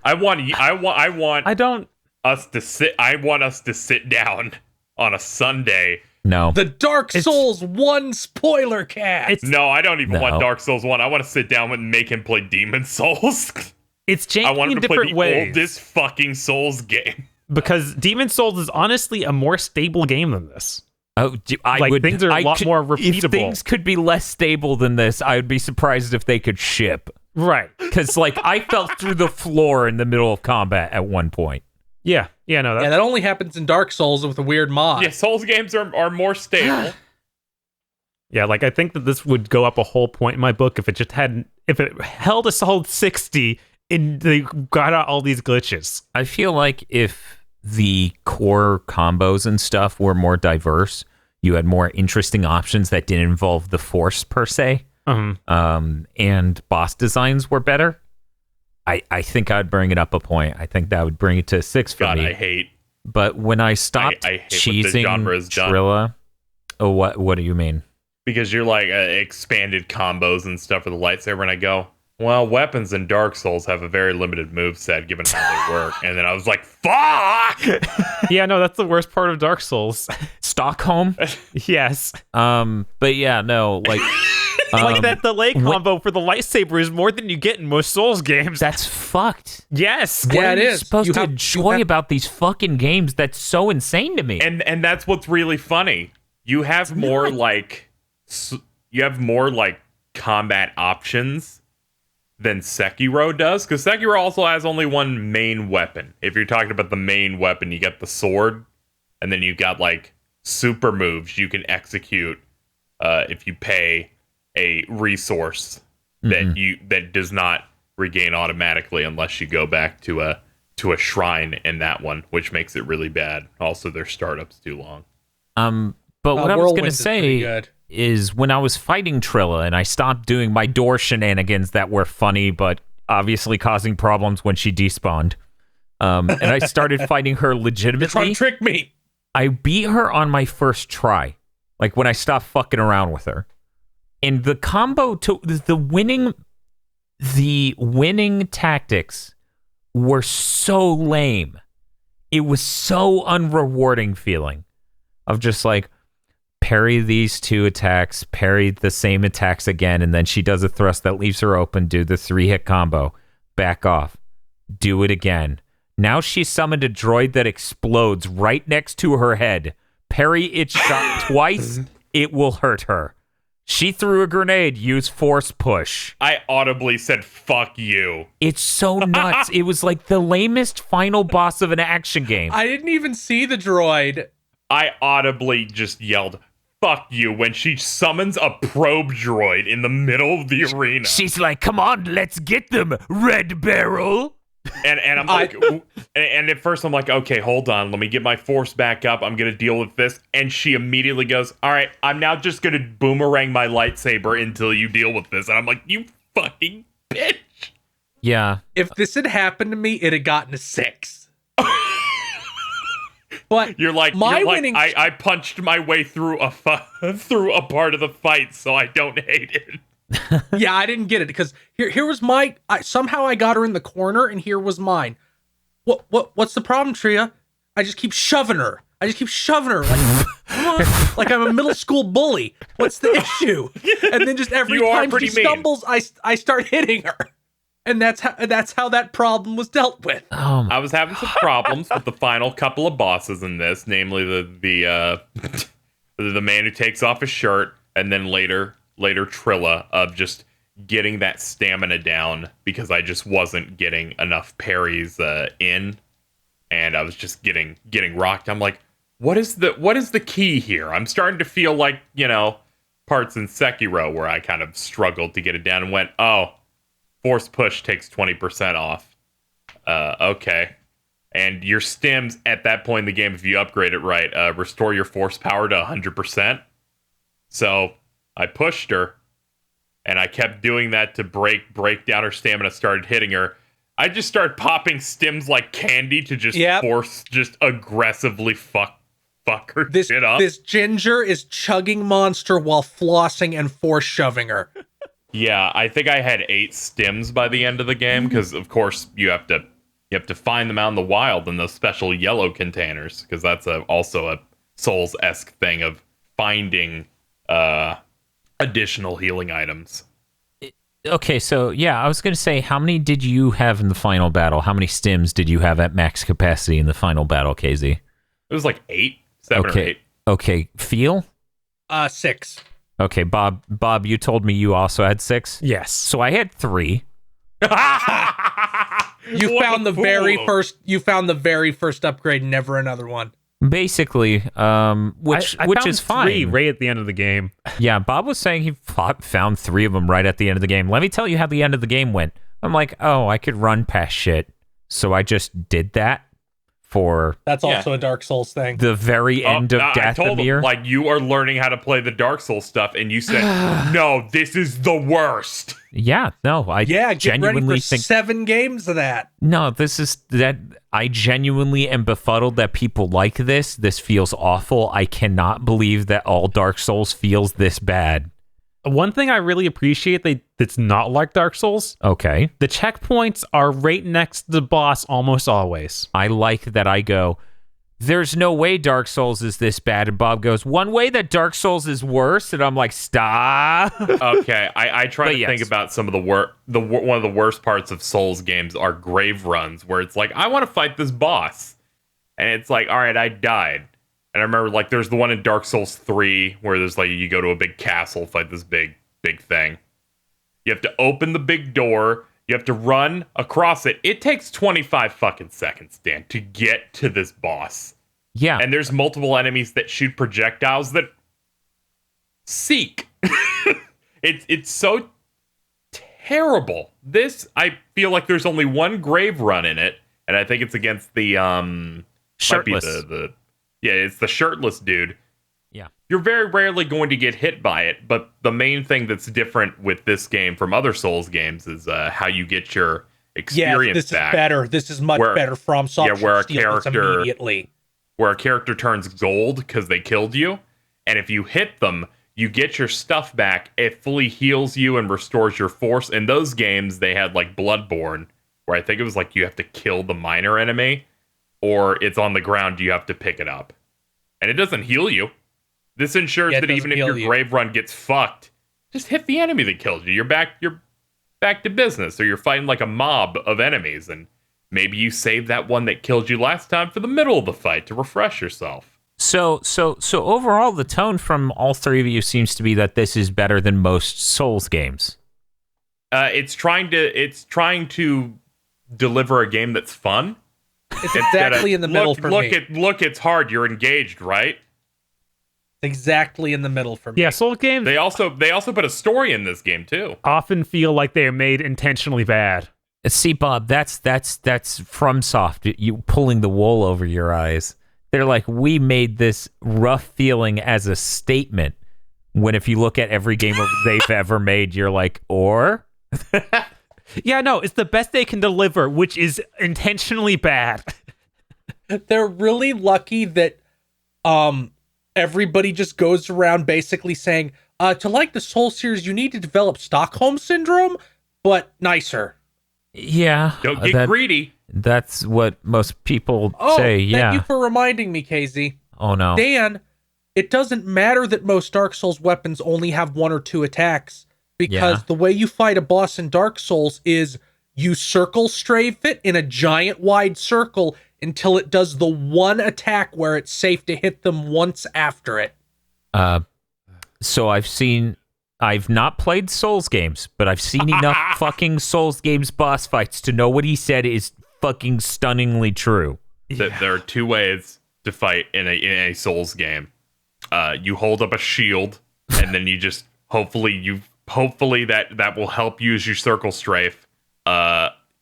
I want I don't. us to sit. I want us to sit down on a Sunday. No. The Dark Souls 1 spoiler cast. No, I don't even No. want Dark Souls 1. I want to sit down and make him play Demon Souls. It's I janky want in him to play different the ways. oldest fucking Souls game. Because Demon Souls is honestly a more stable game than this. Oh, Things are a lot more repeatable. If things could be less stable than this, I would be surprised if they could ship. Right. Because, I fell through the floor in the middle of combat at one point. Yeah. Yeah, no, Yeah, that only happens in Dark Souls with a weird mod. Yeah, Souls games are more stable. Yeah, I think that this would go up a whole point in my book if it held a solid 60 and they got out all these glitches. I feel like if the core combos and stuff were more diverse, you had more interesting options that didn't involve the Force per se, and boss designs were better, I think I'd bring it up a point. I think that would bring it to 6 for God, me. I hate. But when I stopped I hate what the cheesing genre has done. Trilla, what do you mean? Because you're expanded combos and stuff with the lightsaber, and I go, well, weapons in Dark Souls have a very limited moveset given how they work. And then I was like, fuck! Yeah, no, that's the worst part of Dark Souls. Stockholm? Yes. But yeah, no, That delay combo for the lightsaber is more than you get in most Souls games. that's fucked. Yes. What Yeah, are it you is. supposed You to have- enjoy about these fucking games that's so insane to me? And that's what's really funny. You have more combat options than Sekiro does, because Sekiro also has only one main weapon. If you're talking about the main weapon, you got the sword, and then you got super moves you can execute if you pay a resource that does not regain automatically unless you go back to a shrine in that one, which makes it really bad. Also, their startup's too long. But what I was Whirlwind going to is pretty say good. is when I was fighting Trilla and I stopped doing my door shenanigans that were funny but obviously causing problems when she despawned, and I started fighting her You're trying legitimately, to trick me. I beat her on my first try, when I stopped fucking around with her. And the combo to the winning tactics were so lame. It was so unrewarding feeling of just parry these 2 attacks, parry the same attacks again, and then she does a thrust that leaves her open, do the 3-hit combo, back off, do it again. Now she summoned a droid that explodes right next to her head. Parry its shot twice, it will hurt her. She threw a grenade, use force push. I audibly said, fuck you. It's so nuts. It was the lamest final boss of an action game. I didn't even see the droid. I audibly just yelled, fuck you, when she summons a probe droid in the middle of the arena. She's like, come on, let's get them, Red Barrel. And I'm like, and at first I'm like, okay, hold on, let me get my force back up. I'm going to deal with this. And she immediately goes, all right, I'm now just going to boomerang my lightsaber until you deal with this. And I'm like, you fucking bitch. Yeah. If this had happened to me, it'd have gotten a 6. But You're like, winning. I punched my way through through a part of the fight, so I don't hate it. Yeah, I didn't get it because here was my. Somehow I got her in the corner, and here was mine. What's the problem, Tria? I just keep shoving her. Come on, like I'm a middle school bully. What's the issue? And then just every You are time she pretty mean. stumbles, I start hitting her, and that's how that problem was dealt with. I was having some problems with the final couple of bosses in this, namely the man who takes off his shirt, and then later Trilla, of just getting that stamina down because I just wasn't getting enough parries in, and I was just getting rocked. I'm like, what is the key here? I'm starting to feel like, parts in Sekiro where I kind of struggled to get it down and went, oh, force push takes 20% off. Okay. And your stims at that point in the game, if you upgrade it right, restore your force power to 100%. So I pushed her, and I kept doing that to break down her stamina, started hitting her. I just started popping stims like candy to just force, just aggressively fuck her shit up. This ginger is chugging monster while flossing and force shoving her. Yeah, I think I had 8 stims by the end of the game, because of course you have to You have to find them out in the wild in those special yellow containers, because that's also a Souls-esque thing of finding additional healing items. Okay, so yeah, I was going to say, how many did you have in the final battle? How many stims did you have at max capacity in the final battle, KZ? It was like 7 or 8. Okay, feel? 6. Okay, Bob, you told me you also had 6? Yes. So I had 3. You found the very first upgrade, never another one. Basically, which I which found is fine. 3 right at the end of the game. Yeah, Bob was saying he found 3 of them right at the end of the game. Let me tell you how the end of the game went. I'm like, oh, I could run past shit. So I just did that for That's also a Dark Souls thing. the very end of I told him, Dathomir. like, you are learning how to play the Dark Souls stuff, and you said, no, this is the worst. Yeah, no, I Get genuinely ready for think 7 games of that. no, this is that I genuinely am befuddled that people like this. This feels awful. I cannot believe that all Dark Souls feels this bad. One thing I really appreciate that's not like Dark Souls, Okay. the checkpoints are right next to the boss almost always. I like that I go, there's no way Dark Souls is this bad. And Bob goes, one way that Dark Souls is worse. And I'm like, stop. Okay, I try But to yes. think about some of one of the worst parts of Souls games are grave runs, where it's like, I want to fight this boss. And it's like, all right, I died. And I remember, like, there's the one in Dark Souls 3 where there's like, you go to a big castle, fight this big thing. You have to open the big door. You have to run across it. It takes 25 fucking seconds, Dan, to get to this boss. Yeah. And there's multiple enemies that shoot projectiles that seek. It's so terrible. This, I feel like there's only one grave run in it, and I think it's against the Shirtless. It's the shirtless dude. Yeah. You're very rarely going to get hit by it, but the main thing that's different with this game from other Souls games is how you get your experience this back. is better. This is much better from Software. where a Steal this character- immediately. Where a character turns gold because they killed you, and if you hit them, you get your stuff back. It fully heals you and restores your force. In those games, they had like Bloodborne, where I think it was like you have to kill the minor enemy, or it's on the ground, you have to pick it up. And it doesn't heal you. This ensures that even if your grave run gets fucked, just hit the enemy that killed you. You're back to business, or you're fighting like a mob of enemies, and maybe you save that one that killed you last time for the middle of the fight to refresh yourself. So overall, the tone from all 3 of you seems to be that this is better than most Souls games. It's trying to deliver a game that's fun. It's exactly in the middle for me. Look, it's hard. You're engaged, right? Exactly in the middle for me. Yeah, Souls games They also put a story in this game too. often feel like they are made intentionally bad. See, Bob, that's FromSoft. You pulling the wool over your eyes. They're like, we made this rough feeling as a statement. When if you look at every game they've ever made, you're like, or? Yeah, no, it's the best they can deliver, which is intentionally bad. They're really lucky that everybody just goes around basically saying, to like the Soul series, you need to develop Stockholm Syndrome, but nicer. Yeah. Don't get greedy. That's what most people Oh, say, yeah. thank you for reminding me, KZ. Oh, no. Dan, it doesn't matter that most Dark Souls weapons only have 1 or 2 attacks, because the way you fight a boss in Dark Souls is you circle strafe it in a giant wide circle until it does the one attack where it's safe to hit them once after it. So I've not played Souls games, but I've seen enough fucking Souls games boss fights to know what he said is fucking stunningly true. There are 2 ways to fight in a Souls game. You hold up a shield, and then you just hopefully that will help you as you circle strafe.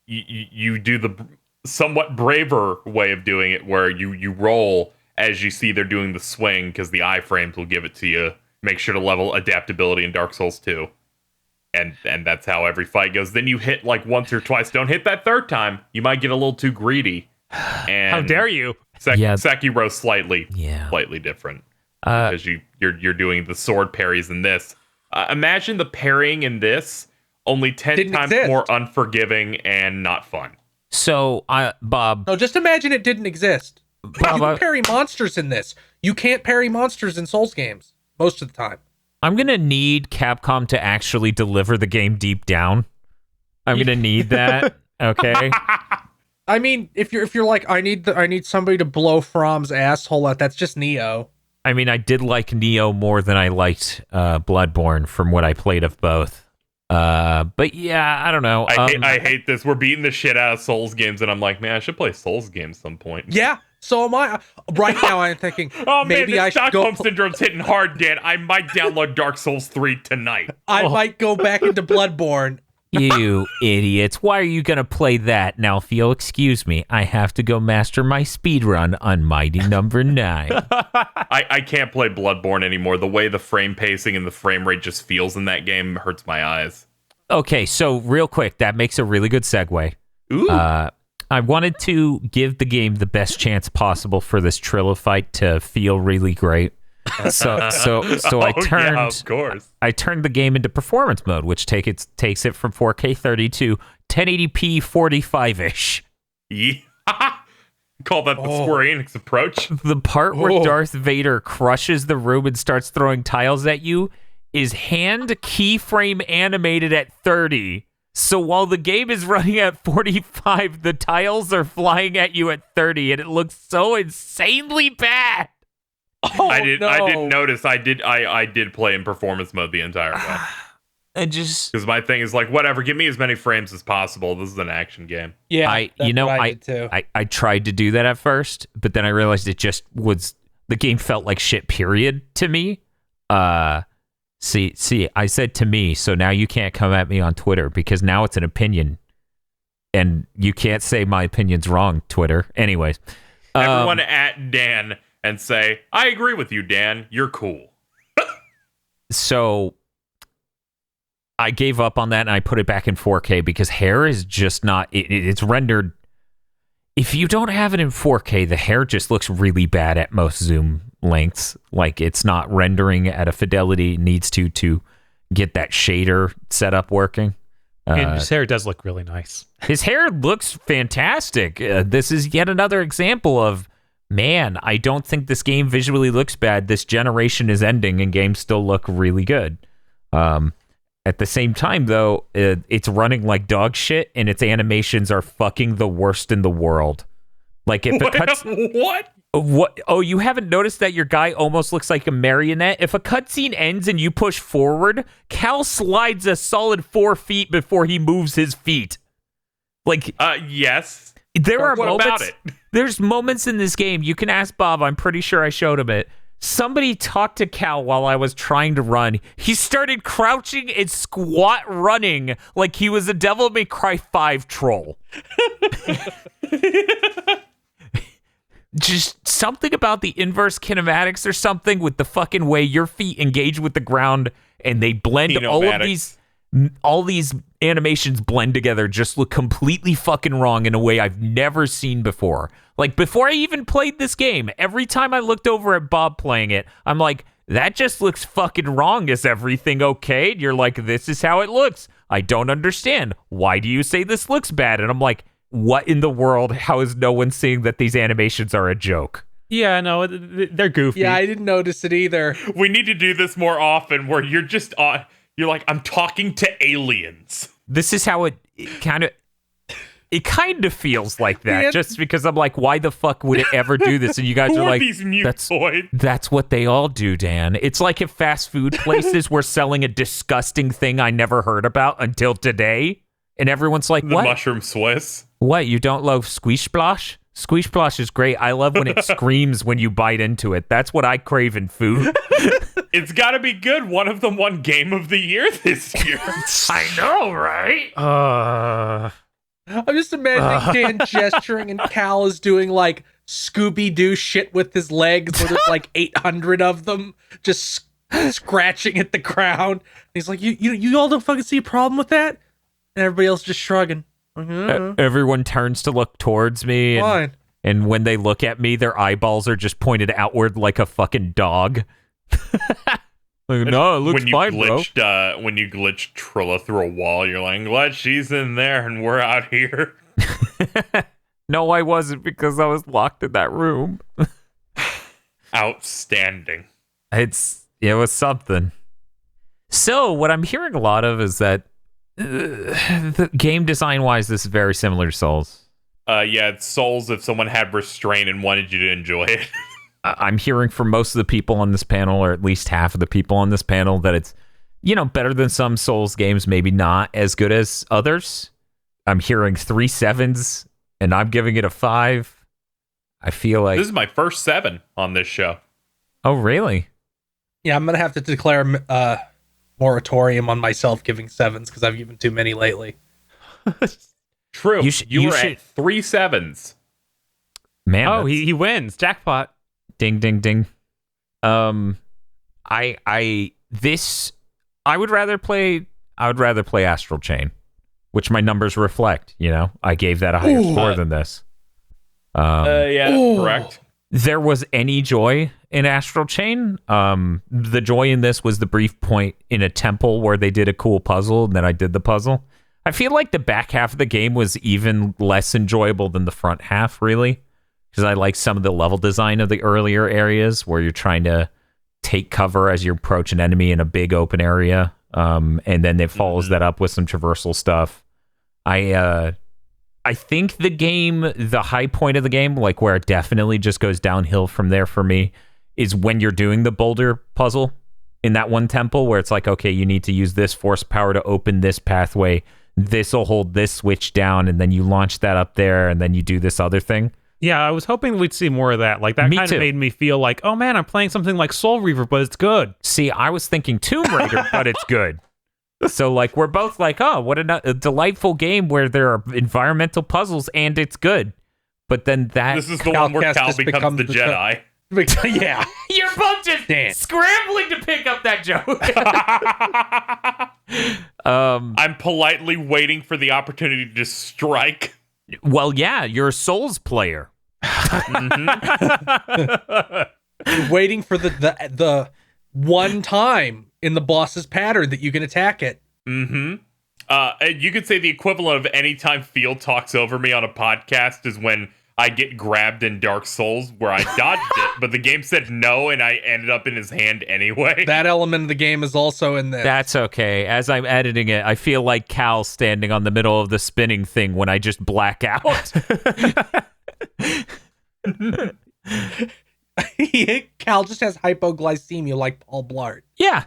You do the somewhat braver way of doing it, where you roll as you see they're doing the swing, because the iframes will give it to you. Make sure to level adaptability in Dark Souls 2. And that's how every fight goes. Then you hit like once or twice. Don't hit that 3rd time. You might get a little too greedy. And How dare you? Sekiro's slightly different. Because you're doing the sword parries in this. Imagine the parrying in this, only 10 times more unforgiving and not fun. So, Bob, No, just imagine it didn't exist. You Bob, can parry monsters in this. You can't parry monsters in Souls games most of the time. I'm gonna need Capcom to actually deliver the game deep down. I'm gonna need that. Okay. I mean, if you're like, I need somebody to blow From's asshole out, that's just Neo. I mean, I did like Neo more than I liked Bloodborne from what I played of both. But yeah, I don't know. I hate this. We're beating the shit out of Souls games, and I'm like, man, I should play Souls games some point. Yeah, so am I. Right now, I'm thinking, Oh maybe man, I the should go. Stockholm Syndrome's hitting hard, Dan. I might download Dark Souls 3 tonight. I might go back into Bloodborne. You idiots. Why are you going to play that? Now, if you'll excuse me, I have to go master my speedrun on Mighty Number 9. I can't play Bloodborne anymore. The way the frame pacing and the frame rate just feels in that game hurts my eyes. Okay, so real quick, that makes a really good segue. Ooh. I wanted to give the game the best chance possible for this Trilla fight to feel really great. So I turned, yeah, of course. I turned the game into performance mode, which takes it from 4K 30 to 1080p 45-ish. Yeah. Call that the Square Enix approach. The part where Darth Vader crushes the room and starts throwing tiles at you is hand keyframe animated at 30. So while the game is running at 45, the tiles are flying at you at 30, and it looks so insanely bad. Oh, I didn't notice. I did play in performance mode the entire way. Because my thing is like, whatever, give me as many frames as possible. This is an action game. Yeah, I did too. tried to do that at first, but then I realized it just was, the game felt like shit, period, to me. See, I said to me, so now you can't come at me on Twitter because now it's an opinion, and you can't say my opinion's wrong, Twitter. Anyways. Everyone at Dan and say, I agree with you, Dan. You're cool. So I gave up on that and I put it back in 4K because hair is just not, it's rendered. If you don't have it in 4K, the hair just looks really bad at most zoom lengths. Like it's not rendering at a fidelity it needs to get that shader setup working. And his hair does look really nice. His hair looks fantastic. This is yet another example of, man, I don't think this game visually looks bad. This generation is ending and games still look really good. At the same time, though, it's running like dog shit and its animations are fucking the worst in the world. Like if it cuts... What? Oh, you haven't noticed that your guy almost looks like a marionette? If a cutscene ends and you push forward, Cal slides a solid 4 feet before he moves his feet. Like, yes. There are what moments. About it? There's moments in this game. You can ask Bob. I'm pretty sure I showed him it. Somebody talked to Cal while I was trying to run. He started crouching and squat running like he was a Devil May Cry 5 troll. Just something about the inverse kinematics or something with the fucking way your feet engage with the ground and they blend. All these animations blend together, just look completely fucking wrong in a way I've never seen before. Like before I even played this game, every time I looked over at Bob playing it, I'm like, that just looks fucking wrong. Is everything okay? And you're like, this is how it looks. I don't understand. Why do you say this looks bad? And I'm like, what in the world? How is no one seeing that these animations are a joke? Yeah, no, they're goofy. Yeah, I didn't notice it either. We need to do this more often where you're just you're like, I'm talking to aliens. This is how it kind of feels like that, just because I'm like, why the fuck would it ever do this? And you guys Who are like, these mutoids? That's what they all do, Dan. It's like if fast food places were selling a disgusting thing I never heard about until today, and everyone's like, the what? mushroom Swiss? What, you don't love Squish Splosh? Squish Splosh is great. I love when it screams when you bite into it. That's what I crave in food. It's got to be good. One of them won Game of the Year this year. I know, right? I'm just imagining Dan gesturing and Cal is doing like Scooby-Doo shit with his legs where there's like 800 of them just scratching at the ground. And he's like, you all don't fucking see a problem with that? And everybody else just shrugging. Everyone turns to look towards me. And when they look at me, their eyeballs are just pointed outward like a fucking dog. Like, no, it looks fine, bro. When you glitched Trilla through a wall, you're like, glad she's in there and we're out here. No, I wasn't, because I was locked in that room. Outstanding. It was something. So what I'm hearing a lot of is that the game design wise, this is very similar to Souls. Yeah, it's Souls if someone had restraint and wanted you to enjoy it. I'm hearing from most of the people on this panel, or at least half of the people on this panel, that it's, better than some Souls games, maybe not as good as others. I'm hearing 3 7s, and I'm giving it a 5. I feel like... This is my first 7 on this show. Oh, really? Yeah, I'm going to have to declare moratorium on myself giving 7s because I've given too many lately. True. You were at 3 7s. Man, he wins. Jackpot. Ding, ding, ding. I would rather play Astral Chain, which my numbers reflect. I gave that a higher score than this. Yeah, that's correct. There was any joy in Astral Chain. The joy in this was the brief point in a temple where they did a cool puzzle, and then I did the puzzle. I feel like the back half of the game was even less enjoyable than the front half, really, because I like some of the level design of the earlier areas where you're trying to take cover as you approach an enemy in a big open area, and then it follows that up with some traversal stuff. I think the high point of the game, like where it definitely just goes downhill from there for me, is when you're doing the boulder puzzle in that one temple where it's like, okay, you need to use this force power to open this pathway. This will hold this switch down, and then you launch that up there, and then you do this other thing. Yeah, I was hoping we'd see more of that. Like, that kind of made me feel like, oh man, I'm playing something like Soul Reaver, but it's good. See, I was thinking Tomb Raider, but it's good. So, like, we're both like, oh, what a delightful game where there are environmental puzzles and it's good. But then This is the one where Cal becomes the Jedi. Yeah. You're both just scrambling to pick up that joke. I'm politely waiting for the opportunity to strike. Well, yeah, you're a Souls player. You're waiting for the one time in the boss's pattern that you can attack it. You could say the equivalent of any time Field talks over me on a podcast is when I get grabbed in Dark Souls, where I dodged it, but the game said no, and I ended up in his hand anyway. That element of the game is also in there. That's okay. As I'm editing it, I feel like Cal standing on the middle of the spinning thing when I just black out. Cal just has hypoglycemia like Paul Blart. Yeah,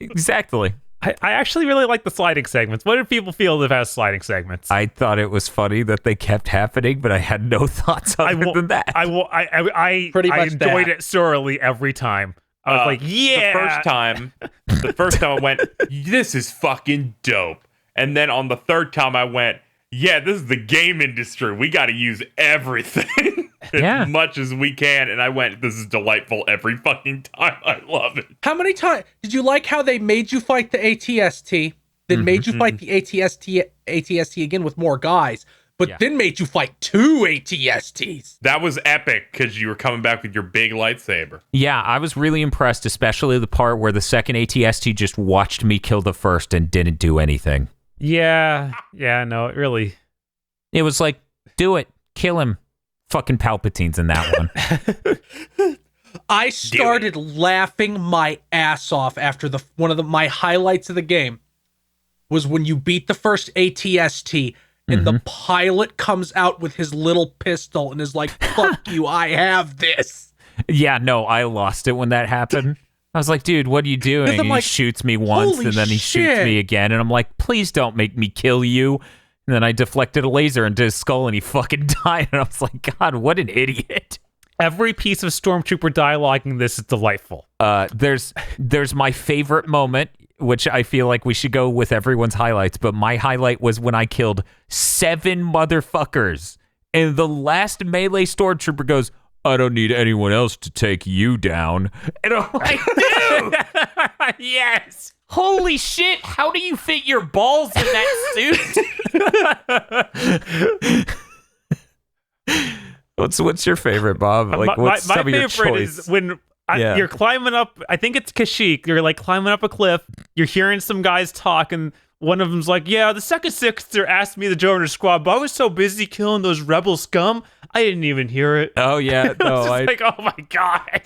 exactly. I actually really like the sliding segments. What did people feel that has sliding segments? I thought it was funny that they kept happening, but I had no thoughts other than that. I Pretty much enjoyed it thoroughly every time. I was like, yeah. The first time I went, this is fucking dope. And then on the third time I went, yeah, this is the game industry. We got to use everything as much as we can. And I went, this is delightful every fucking time. I love it. How many times did you like how they made you fight the ATST, then made you fight the ATST again with more guys, but then made you fight 2 ATSTs? That was epic because you were coming back with your big lightsaber. Yeah, I was really impressed, especially the part where the second ATST just watched me kill the first and didn't do anything. Yeah, no, it really... It was like, do it, kill him. Fucking Palpatine's in that one. I started laughing my ass off after my highlights of the game was when you beat the first ATST and the pilot comes out with his little pistol and is like, fuck you, I have this. Yeah, no, I lost it when that happened. I was like, dude, what are you doing? And he shoots me once, and then he shoots me again. And I'm like, please don't make me kill you. And then I deflected a laser into his skull, and he fucking died. And I was like, God, what an idiot. Every piece of Stormtrooper dialogue in this is delightful. There's my favorite moment, which I feel like we should go with everyone's highlights. But my highlight was when I killed 7 motherfuckers. And the last melee Stormtrooper goes, I don't need anyone else to take you down. And I'm like, dude! Yes! Holy shit, how do you fit your balls in that suit? What's your favorite, Bob? Like, what's my some of your favorite choice? is when you're climbing up, I think it's Kashyyyk, you're like climbing up a cliff, you're hearing some guys talk, and one of them's like, yeah, the second Sixer asked me to join her squad, but I was so busy killing those rebel scum, I didn't even hear it. Oh yeah, no, Like, oh my god.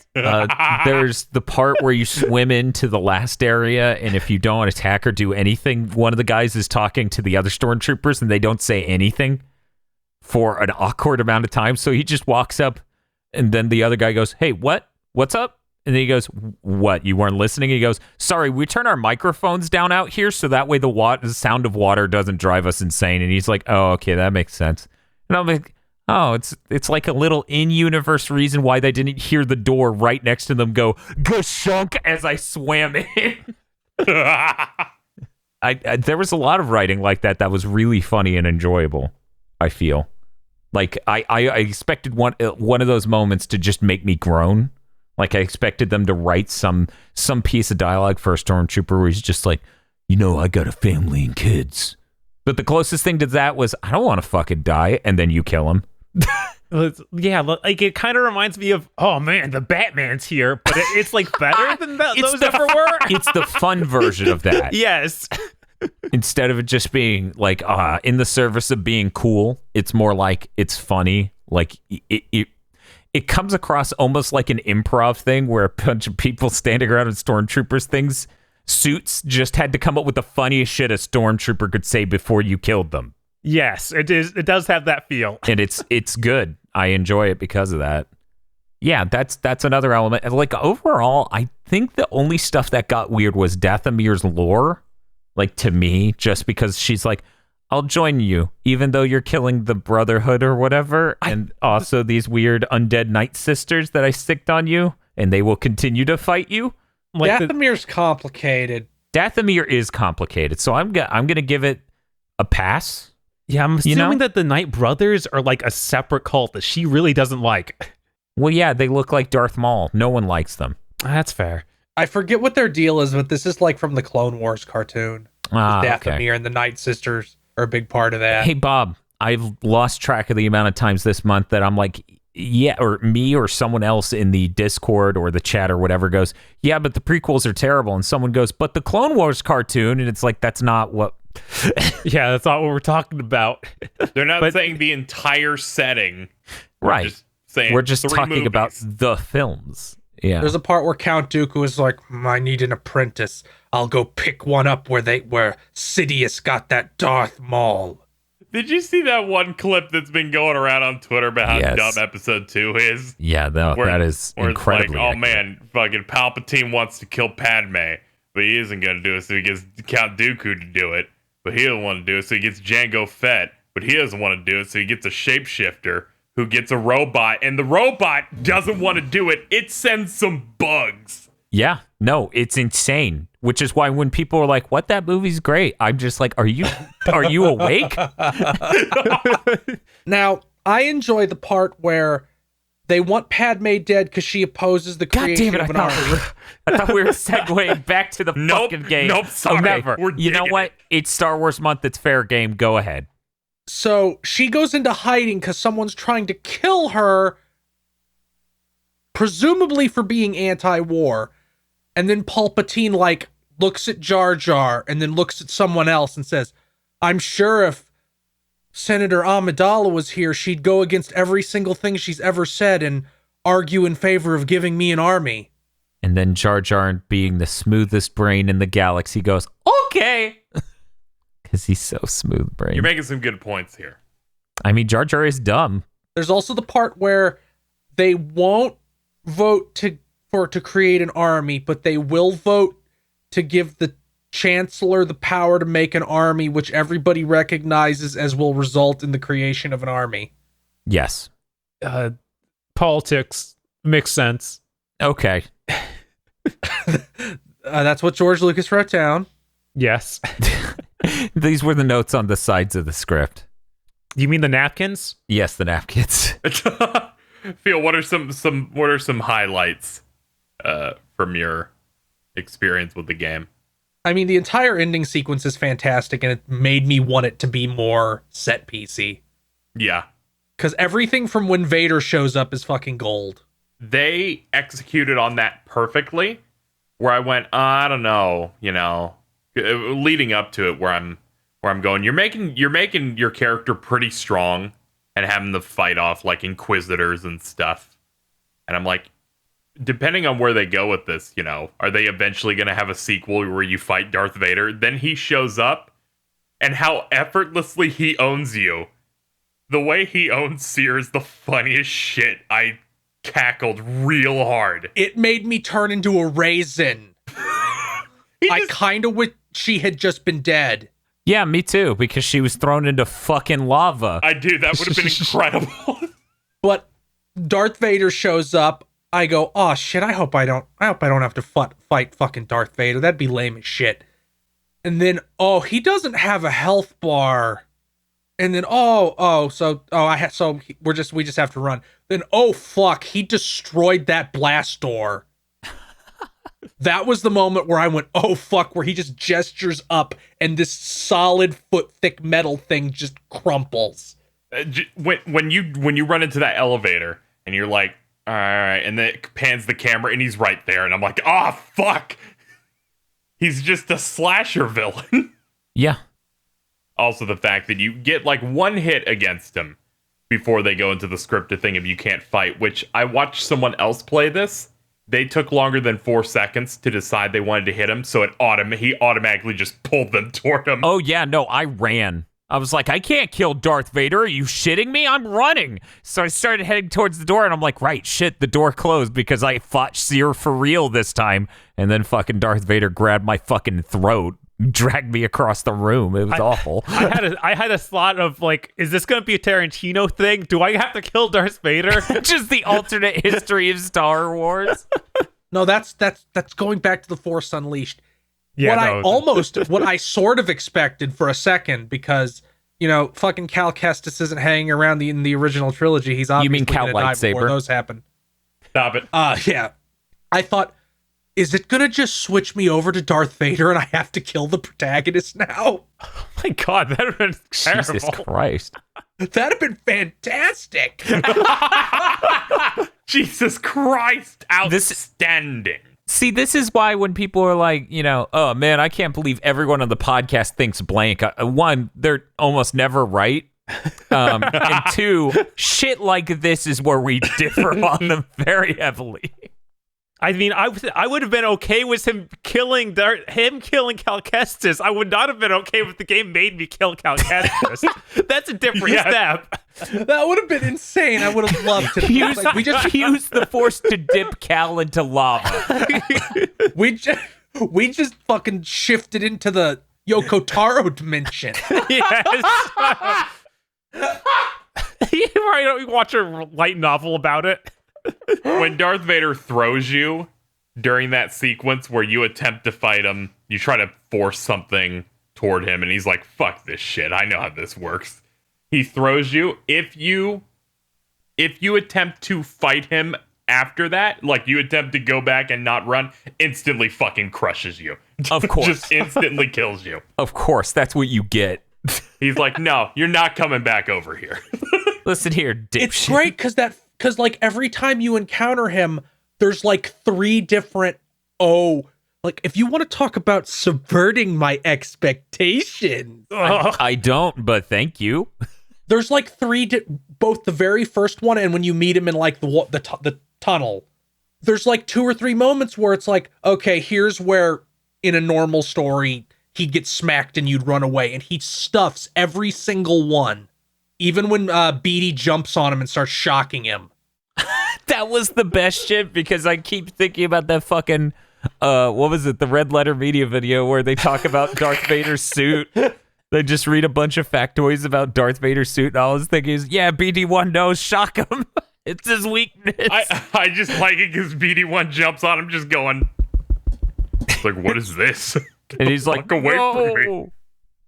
there's the part where you swim into the last area, and if you don't attack or do anything, one of the guys is talking to the other stormtroopers, and they don't say anything for an awkward amount of time. So he just walks up, and then the other guy goes, "Hey, what's up?" And then he goes, "What? You weren't listening?" And he goes, "Sorry, we turn our microphones down out here so that way the sound of water doesn't drive us insane." And he's like, "Oh, okay, that makes sense." And I'm like, "Oh, it's like a little in-universe reason why they didn't hear the door right next to them go gashunk as I swam in." There was a lot of writing like that was really funny and enjoyable. I feel like I expected one of those moments to just make me groan. Like I expected them to write some piece of dialogue for a stormtrooper where he's just like, I got a family and kids. But the closest thing to that was, I don't want to fucking die, and then you kill him. Yeah, like it kind of reminds me of, oh man, the Batman's here, but it's like better than those ever were. It's the fun version of that. Yes. Instead of it just being like in the service of being cool, it's more like it's funny. Like it comes across almost like an improv thing where a bunch of people standing around in stormtroopers suits just had to come up with the funniest shit a stormtrooper could say before you killed them. Yes, it is. It does have that feel, and it's good. I enjoy it because of that. Yeah, that's another element. Like overall, I think the only stuff that got weird was Dathomir's lore. Like to me, just because she's like, I'll join you, even though you're killing the Brotherhood or whatever, and also these weird undead Night Sisters that I sticked on you, and they will continue to fight you. Like Dathomir's complicated. Dathomir is complicated, so I'm gonna give it a pass. Yeah, I'm assuming that the Night Brothers are like a separate cult that she really doesn't like. Well, yeah, they look like Darth Maul. No one likes them. That's fair. I forget what their deal is, but this is like from the Clone Wars cartoon. Dathomir and the Night Sisters are a big part of that. Hey, Bob, I've lost track of the amount of times this month that I'm like, yeah, or me or someone else in the Discord or the chat or whatever goes, yeah, but the prequels are terrible. And someone goes, but the Clone Wars cartoon. And it's like, that's not what... Yeah, that's not what we're talking about. They're not saying the entire setting. Right. We're just talking movies. about the films. Yeah. There's a part where Count Dooku is like, I need an apprentice. I'll go pick one up where Sidious got that Darth Maul. Did you see that one clip that's been going around on Twitter about how dumb episode 2 is? Yeah, that is incredibly like, oh man, fucking Palpatine wants to kill Padme, but he isn't going to do it, so he gets Count Dooku to do it, but he doesn't want to do it, so he gets Jango Fett, but he doesn't want to do it, so he gets a shapeshifter who gets a robot, and the robot doesn't want to do it. It sends some bugs. Yeah, no, it's insane. Which is why when people are like, "What, that movie's great," I'm just like, "Are you awake?" Now, I enjoy the part where they want Padme dead because she opposes the creation of an army. I thought we were segueing back to the fucking game. Nope, sorry. Never. We're you know what? It's Star Wars month. It's fair game. Go ahead. So she goes into hiding because someone's trying to kill her, presumably for being anti-war. And then Palpatine, like, looks at Jar Jar and then looks at someone else and says, I'm sure if Senator Amidala was here, she'd go against every single thing she's ever said and argue in favor of giving me an army. And then Jar Jar, being the smoothest brain in the galaxy, goes, okay. Because he's so smooth brain. You're making some good points here. I mean, Jar Jar is dumb. There's also the part where they won't vote to create an army, but they will vote to give the Chancellor the power to make an army, which everybody recognizes as will result in the creation of an army. Yes. Politics makes sense. Okay. That's what George Lucas wrote down. Yes. These were the notes on the sides of the script. You mean the napkins? Yes, the napkins. Phil, what are some highlights from your experience with the game? I mean, the entire ending sequence is fantastic, and it made me want it to be more set piecey. Yeah. Because everything from when Vader shows up is fucking gold. They executed on that perfectly, where I went, I don't know, leading up to it, where I'm going. You're making your character pretty strong and having to fight off like Inquisitors and stuff. And I'm like, depending on where they go with this, are they eventually going to have a sequel where you fight Darth Vader? Then he shows up, and how effortlessly he owns you. The way he owns Seer is the funniest shit. I cackled real hard. It made me turn into a raisin. I kind of wish she had just been dead. Yeah, me too, because she was thrown into fucking lava. I do. That would have been incredible. But Darth Vader shows up. I go, oh shit, I hope I don't have to fight fucking Darth Vader. That'd be lame as shit. And then, he doesn't have a health bar. And then, we just have to run. Then, fuck, he destroyed that blast door. That was the moment where I went, oh fuck, where he just gestures up and this solid foot thick metal thing just crumples. When you run into that elevator and you're like, all right, and then it pans the camera and he's right there, and I'm like, oh fuck, he's just a slasher villain. Yeah. Also, the fact that you get like one hit against him before they go into the scripted thing if you can't fight, which I watched someone else play this. They took longer than 4 seconds to decide they wanted to hit him, so he automatically just pulled them toward him. Oh yeah, no, I ran. I was like, I can't kill Darth Vader. Are you shitting me? I'm running. So I started heading towards the door, and I'm like, right, shit, the door closed because I fought Seer for real this time. And then fucking Darth Vader grabbed my fucking throat, dragged me across the room. It was awful. I had a thought of like, is this going to be a Tarantino thing? Do I have to kill Darth Vader? Just the alternate history of Star Wars. No, that's going back to the Force Unleashed. Yeah, What I sort of expected for a second, because fucking Cal Kestis isn't hanging around in the original trilogy. He's obviously You mean Cal gonna die before Lightsaber? those happen. Stop it. Yeah. I thought, is it gonna just switch me over to Darth Vader and I have to kill the protagonist now? Oh my god, that would have been terrible. Jesus Christ. That'd have been fantastic. Jesus Christ, outstanding. See, this is why when people are like, oh man, I can't believe everyone on the podcast thinks blank. One, they're almost never right. And two, shit like this is where we differ on them very heavily. I mean, I would have been okay with him killing Cal Kestis. I would not have been okay if the game made me kill Cal Kestis. That's a different step. That would have been insane. I would have loved to. Use the Force to dip Cal into lava. we just fucking shifted into the Yoko Taro dimension. Yes. Why don't we watch a light novel about it? When Darth Vader throws you during that sequence where you attempt to fight him, you try to force something toward him, and he's like, fuck this shit, I know how this works. He throws you. If you attempt to fight him after that, like you attempt to go back and not run, instantly fucking crushes you. Of course. Just instantly kills you. Of course, that's what you get. He's like, no, you're not coming back over here. Listen here, dipshit. It's great because like every time you encounter him, there's like 3 different like if you want to talk about subverting my expectations. I don't, but thank you. There's like 3 both the very first one and when you meet him in like the tunnel. There's like 2 or 3 moments where it's like, okay, here's where in a normal story he'd get smacked and you'd run away, and he stuffs every single one. Even when Beatty jumps on him and starts shocking him. That was the best shit, because I keep thinking about that fucking, what was it, the Red Letter Media video where they talk about Darth Vader's suit. They just read a bunch of factoids about Darth Vader's suit, and all I was thinking is, yeah, BD1 knows, shock him. It's his weakness. I just like it because BD1 jumps on him just going, it's like, what is this? And he's like, away no. from me.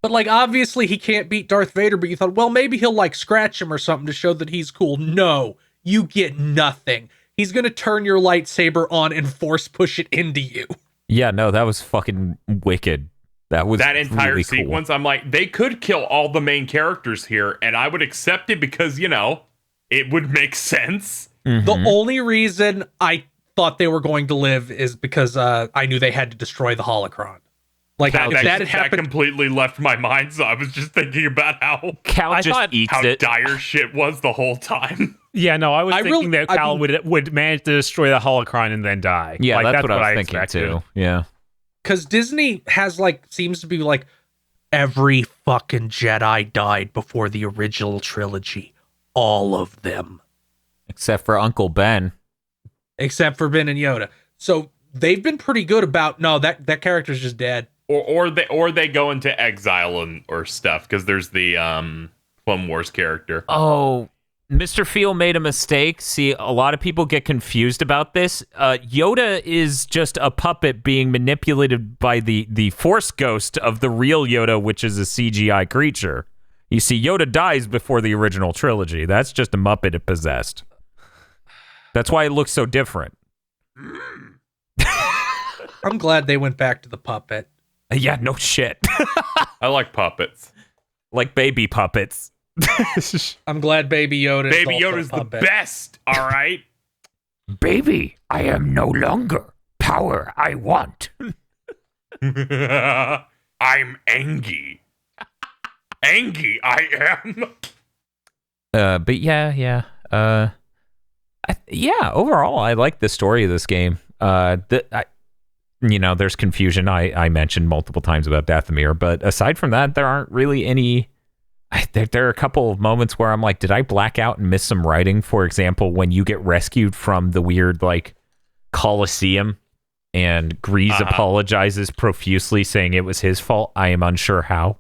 But like, obviously he can't beat Darth Vader, but you thought, well, maybe he'll like scratch him or something to show that he's cool. No, you get nothing. He's going to turn your lightsaber on and force push it into you. Yeah, no, that was fucking wicked. That entire really sequence. Cool. I'm like, they could kill all the main characters here, and I would accept it because, it would make sense. Mm-hmm. The only reason I thought they were going to live is because I knew they had to destroy the holocron. Like That, if that had that happened. completely left my mind, so I was just thinking about how Cal just thought eats how it. dire shit was the whole time. Yeah, no, I was I thinking really- that I Cal mean- would manage to destroy the holocron and then die. Yeah, Like, that's what I was thinking expected. too. Yeah. Because Disney has seems to be like every fucking Jedi died before the original trilogy. All of them. Except for Uncle Ben. Except for Ben and Yoda. So they've been pretty good about no, that character's just dead. Or they go into exile or stuff, because there's the Clone Wars character. Oh, Mr. Field made a mistake. See, a lot of people get confused about this. Yoda is just a puppet being manipulated by the Force ghost of the real Yoda, which is a CGI creature. You see, Yoda dies before the original trilogy. That's just a Muppet it possessed. That's why it looks so different. I'm glad they went back to the puppet. Yeah, no shit. I like puppets. Like baby puppets. I'm glad Baby Yoda. Baby is also Yoda's a the puppet. best, all right? Baby, I am no longer power I want. I'm Angie. Angie, I am. But yeah. Overall, I like the story of this game. There's confusion I mentioned multiple times about Dathomir, but aside from that, there aren't really any. There are a couple of moments where I'm like, did I black out and miss some writing? For example, when you get rescued from the weird Coliseum, and Grease apologizes profusely, saying it was his fault. I am unsure how.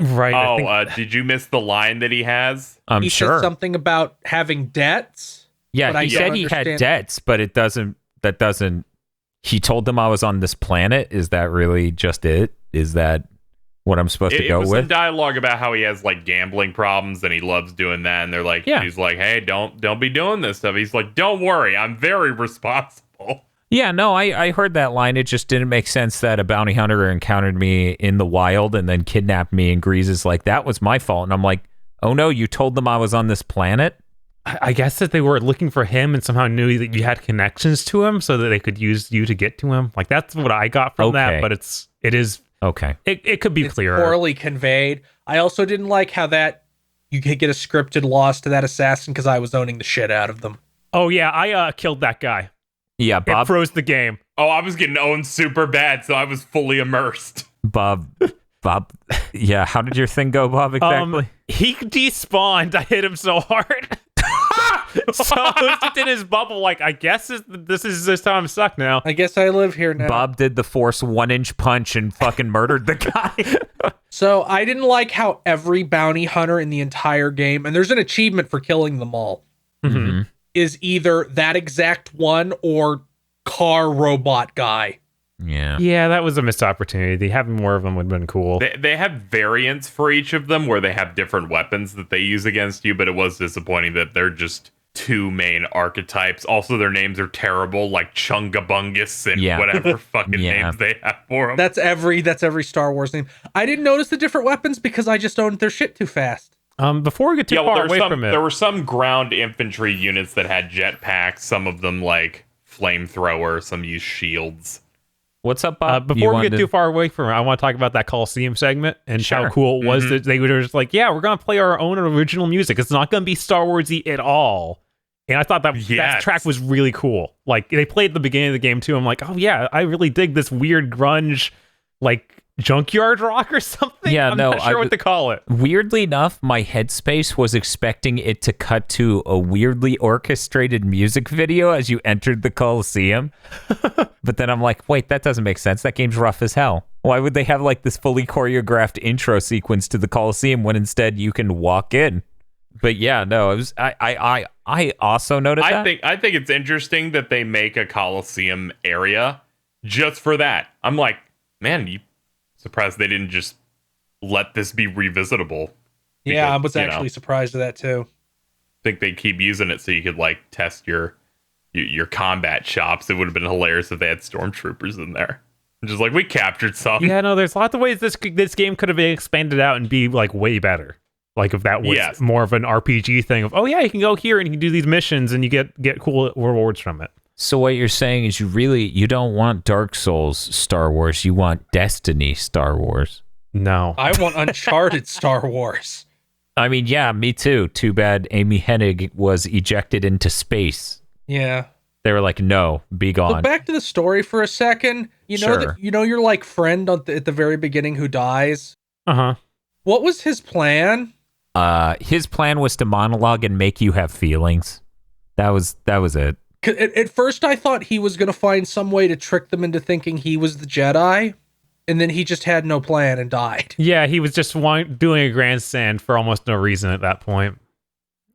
Right. Oh, did you miss the line that he has? I'm He sure. said something about having debts. Yeah, but I he don't said he had understand- debts, but it doesn't. That doesn't. He told them I was on this planet. Is that really just it? Is that what I'm supposed to It go was with? some dialogue about how he has gambling problems and he loves doing that. And they're like, Yeah. he's like, hey, don't be doing this stuff. He's like, don't worry, I'm very responsible. Yeah, no, I heard that line. It just didn't make sense that a bounty hunter encountered me in the wild and then kidnapped me. And Grease is like, that was my fault. And I'm like, oh no, you told them I was on this planet? I guess that they were looking for him and somehow knew that you had connections to him so that they could use you to get to him. That's what I got from Okay. that, but it is Okay. it could be It's clearer. poorly conveyed. I also didn't like how that you could get a scripted loss to that assassin because I was owning the shit out of them. Oh yeah, I killed that guy. Yeah, It Bob. froze the game. Oh, I was getting owned super bad, so I was fully immersed. Bob. Yeah, how did your thing go, Bob, exactly? He despawned. I hit him so hard. So I was in his bubble. I guess this is this time I'm stuck now. I guess I live here now. Bob did the Force 1-inch punch and fucking murdered the guy. So I didn't like how every bounty hunter in the entire game, and there's an achievement for killing them all, Mm-hmm. is either that exact one or car robot guy. Yeah. Yeah, that was a missed opportunity. Having more of them would have been cool. They have variants for each of them where they have different weapons that they use against you, but it was disappointing that they're just two main archetypes. Also, their names are terrible, like Chungabungus and Yeah. whatever fucking Yeah. names they have for them. That's every Star Wars name. I didn't notice the different weapons because I just owned their shit too fast. Before we get too far away from it, there were some ground infantry units that had jetpacks, some of them like flamethrower, some use shields. What's up, Bob? You before we wanted get to- too far away from it, I want to talk about that Coliseum segment and Sure. how cool it was that they were just like, yeah, we're going to play our own original music. It's not going to be Star Wars-y at all. And I thought that Yes. track was really cool. They played at the beginning of the game too. I'm like, oh yeah, I really dig this weird grunge, junkyard rock or something. Yeah, I'm no, not sure what to call it. Weirdly enough, my headspace was expecting it to cut to a weirdly orchestrated music video as you entered the Coliseum. But then I'm like, wait, that doesn't make sense. That game's rough as hell. Why would they have this fully choreographed intro sequence to the Coliseum when instead you can walk in? But yeah, no, it was I also noted that. I think it's interesting that they make a Coliseum area just for that. I'm like, man, you surprised they didn't just let this be revisitable. Yeah, I Because, was you know, actually surprised at that too. think they keep using it so you could test your combat shops. It would have been hilarious if they had stormtroopers in there. Just we captured some. Yeah, no, there's lots of ways this game could have been expanded out and be way better. If that was Yes. more of an RPG thing of, oh yeah, you can go here and you can do these missions and you get cool rewards from it. So what you're saying is you don't want Dark Souls Star Wars. You want Destiny Star Wars. No. I want Uncharted Star Wars. I mean, yeah, me too. Too bad Amy Hennig was ejected into space. Yeah. They were like, no, be So gone. back to the story for a second. You know Sure. that your like friend at the very beginning who dies. Uh-huh. What was his plan? His plan was to monologue and make you have feelings. That was it. 'Cause at first, I thought he was going to find some way to trick them into thinking he was the Jedi, and then he just had no plan and died. Yeah, he was just doing a grandstand for almost no reason at that point.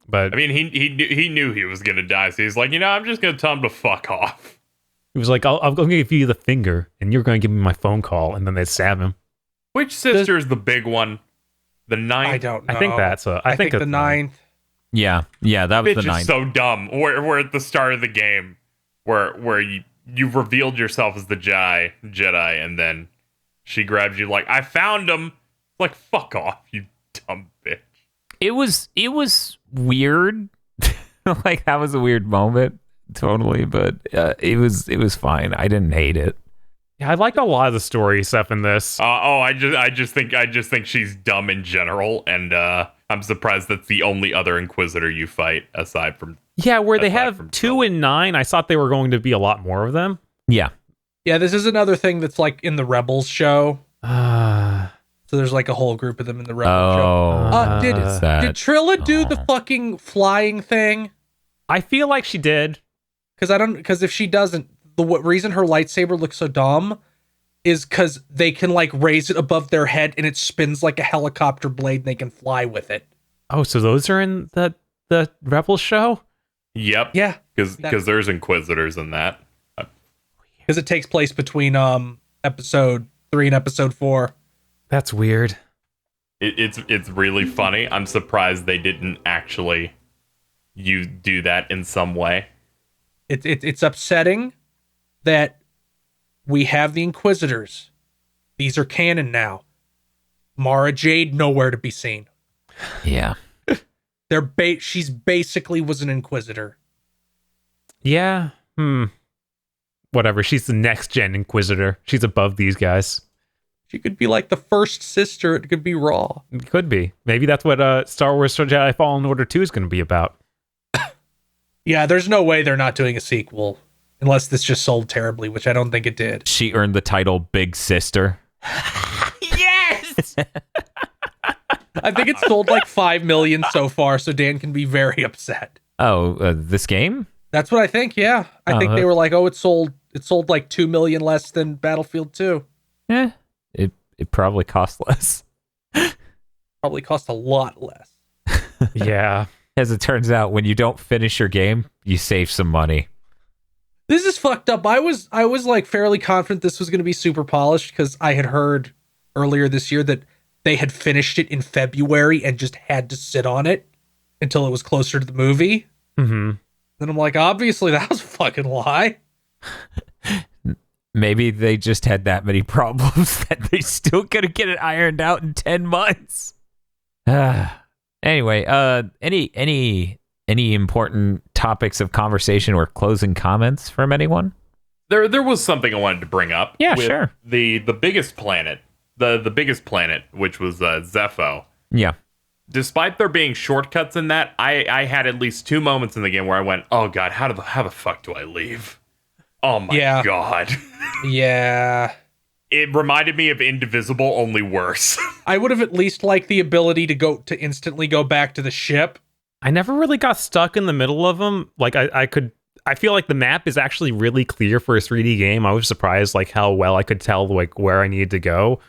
But I mean, he knew he was gonna die, so he's like, I'm just gonna tell him to fuck off. he was like, I'm going to give you the finger, and you're going to give me my phone call, and then they stab him. Which sister is the big one? The ninth? I don't know. I think that's I think the it's ninth. Yeah, that was Bitch the ninth. is so dumb. We're at the start of the game where you've revealed yourself as the Jedi, and then she grabs you like, I found him. Like, fuck off, you dumb bitch. It was weird. Like, that was a weird moment, totally. But it was fine. I didn't hate it. Yeah, I like a lot of the story stuff in this. I just think she's dumb in general, and I'm surprised that's the only other Inquisitor you fight aside from. Yeah, where they aside have from 2 and 9, I thought they were going to be a lot more of them. Yeah. Yeah, this is another thing that's like in the Rebels show. So there's like a whole group of them in the Rebels show. Did Trilla do the fucking flying thing? I feel like she did. Because if she doesn't, the reason her lightsaber looks so dumb is because they can like raise it above their head and it spins like a helicopter blade and they can fly with it. Oh, so those are in the Rebels show? Yep. Yeah. Because there's Inquisitors in that. Because it takes place between episode 3 and episode 4. That's weird. It's really funny. I'm surprised they didn't actually do that in some way. It's upsetting that we have the Inquisitors. These are canon now. Mara Jade nowhere to be seen. Yeah. She's basically was an Inquisitor. Yeah. Whatever. She's the next gen Inquisitor. She's above these guys. She could be like the first sister. It could be Raw. It could be. Maybe that's what Star Wars Jedi Fallen Order 2 is going to be about. Yeah, there's no way they're not doing a sequel. Unless this just sold terribly, which I don't think it did. She earned the title Big Sister. Yes! I think it's sold like 5 million so far, so Dan can be very upset. Oh, this game? That's what I think, yeah. I think they were like, it sold like 2 million less than Battlefield 2. Yeah. It probably cost less. Probably cost a lot less. Yeah. As it turns out, when you don't finish your game, you save some money. This is fucked up. I was like fairly confident this was going to be super polished because I had heard earlier this year that they had finished it in February and just had to sit on it until it was closer to the movie. Mm-hmm. Then I'm like, obviously that was a fucking lie. Maybe they just had that many problems that they still couldn't get it ironed out in 10 months. Anyway, any important topics of conversation or closing comments from anyone? There was something I wanted to bring up. Yeah, with sure. The biggest planet, the biggest planet, which was Zepho. Yeah. Despite there being shortcuts in that, I had at least 2 moments in the game where I went, "Oh God, how the fuck do I leave?" Oh my God. Yeah. It reminded me of Indivisible, only worse. I would have at least liked the ability to instantly go back to the ship. I never really got stuck in the middle of them. Like I feel like the map is actually really clear for a 3D game. I was surprised like how well I could tell like where I needed to go.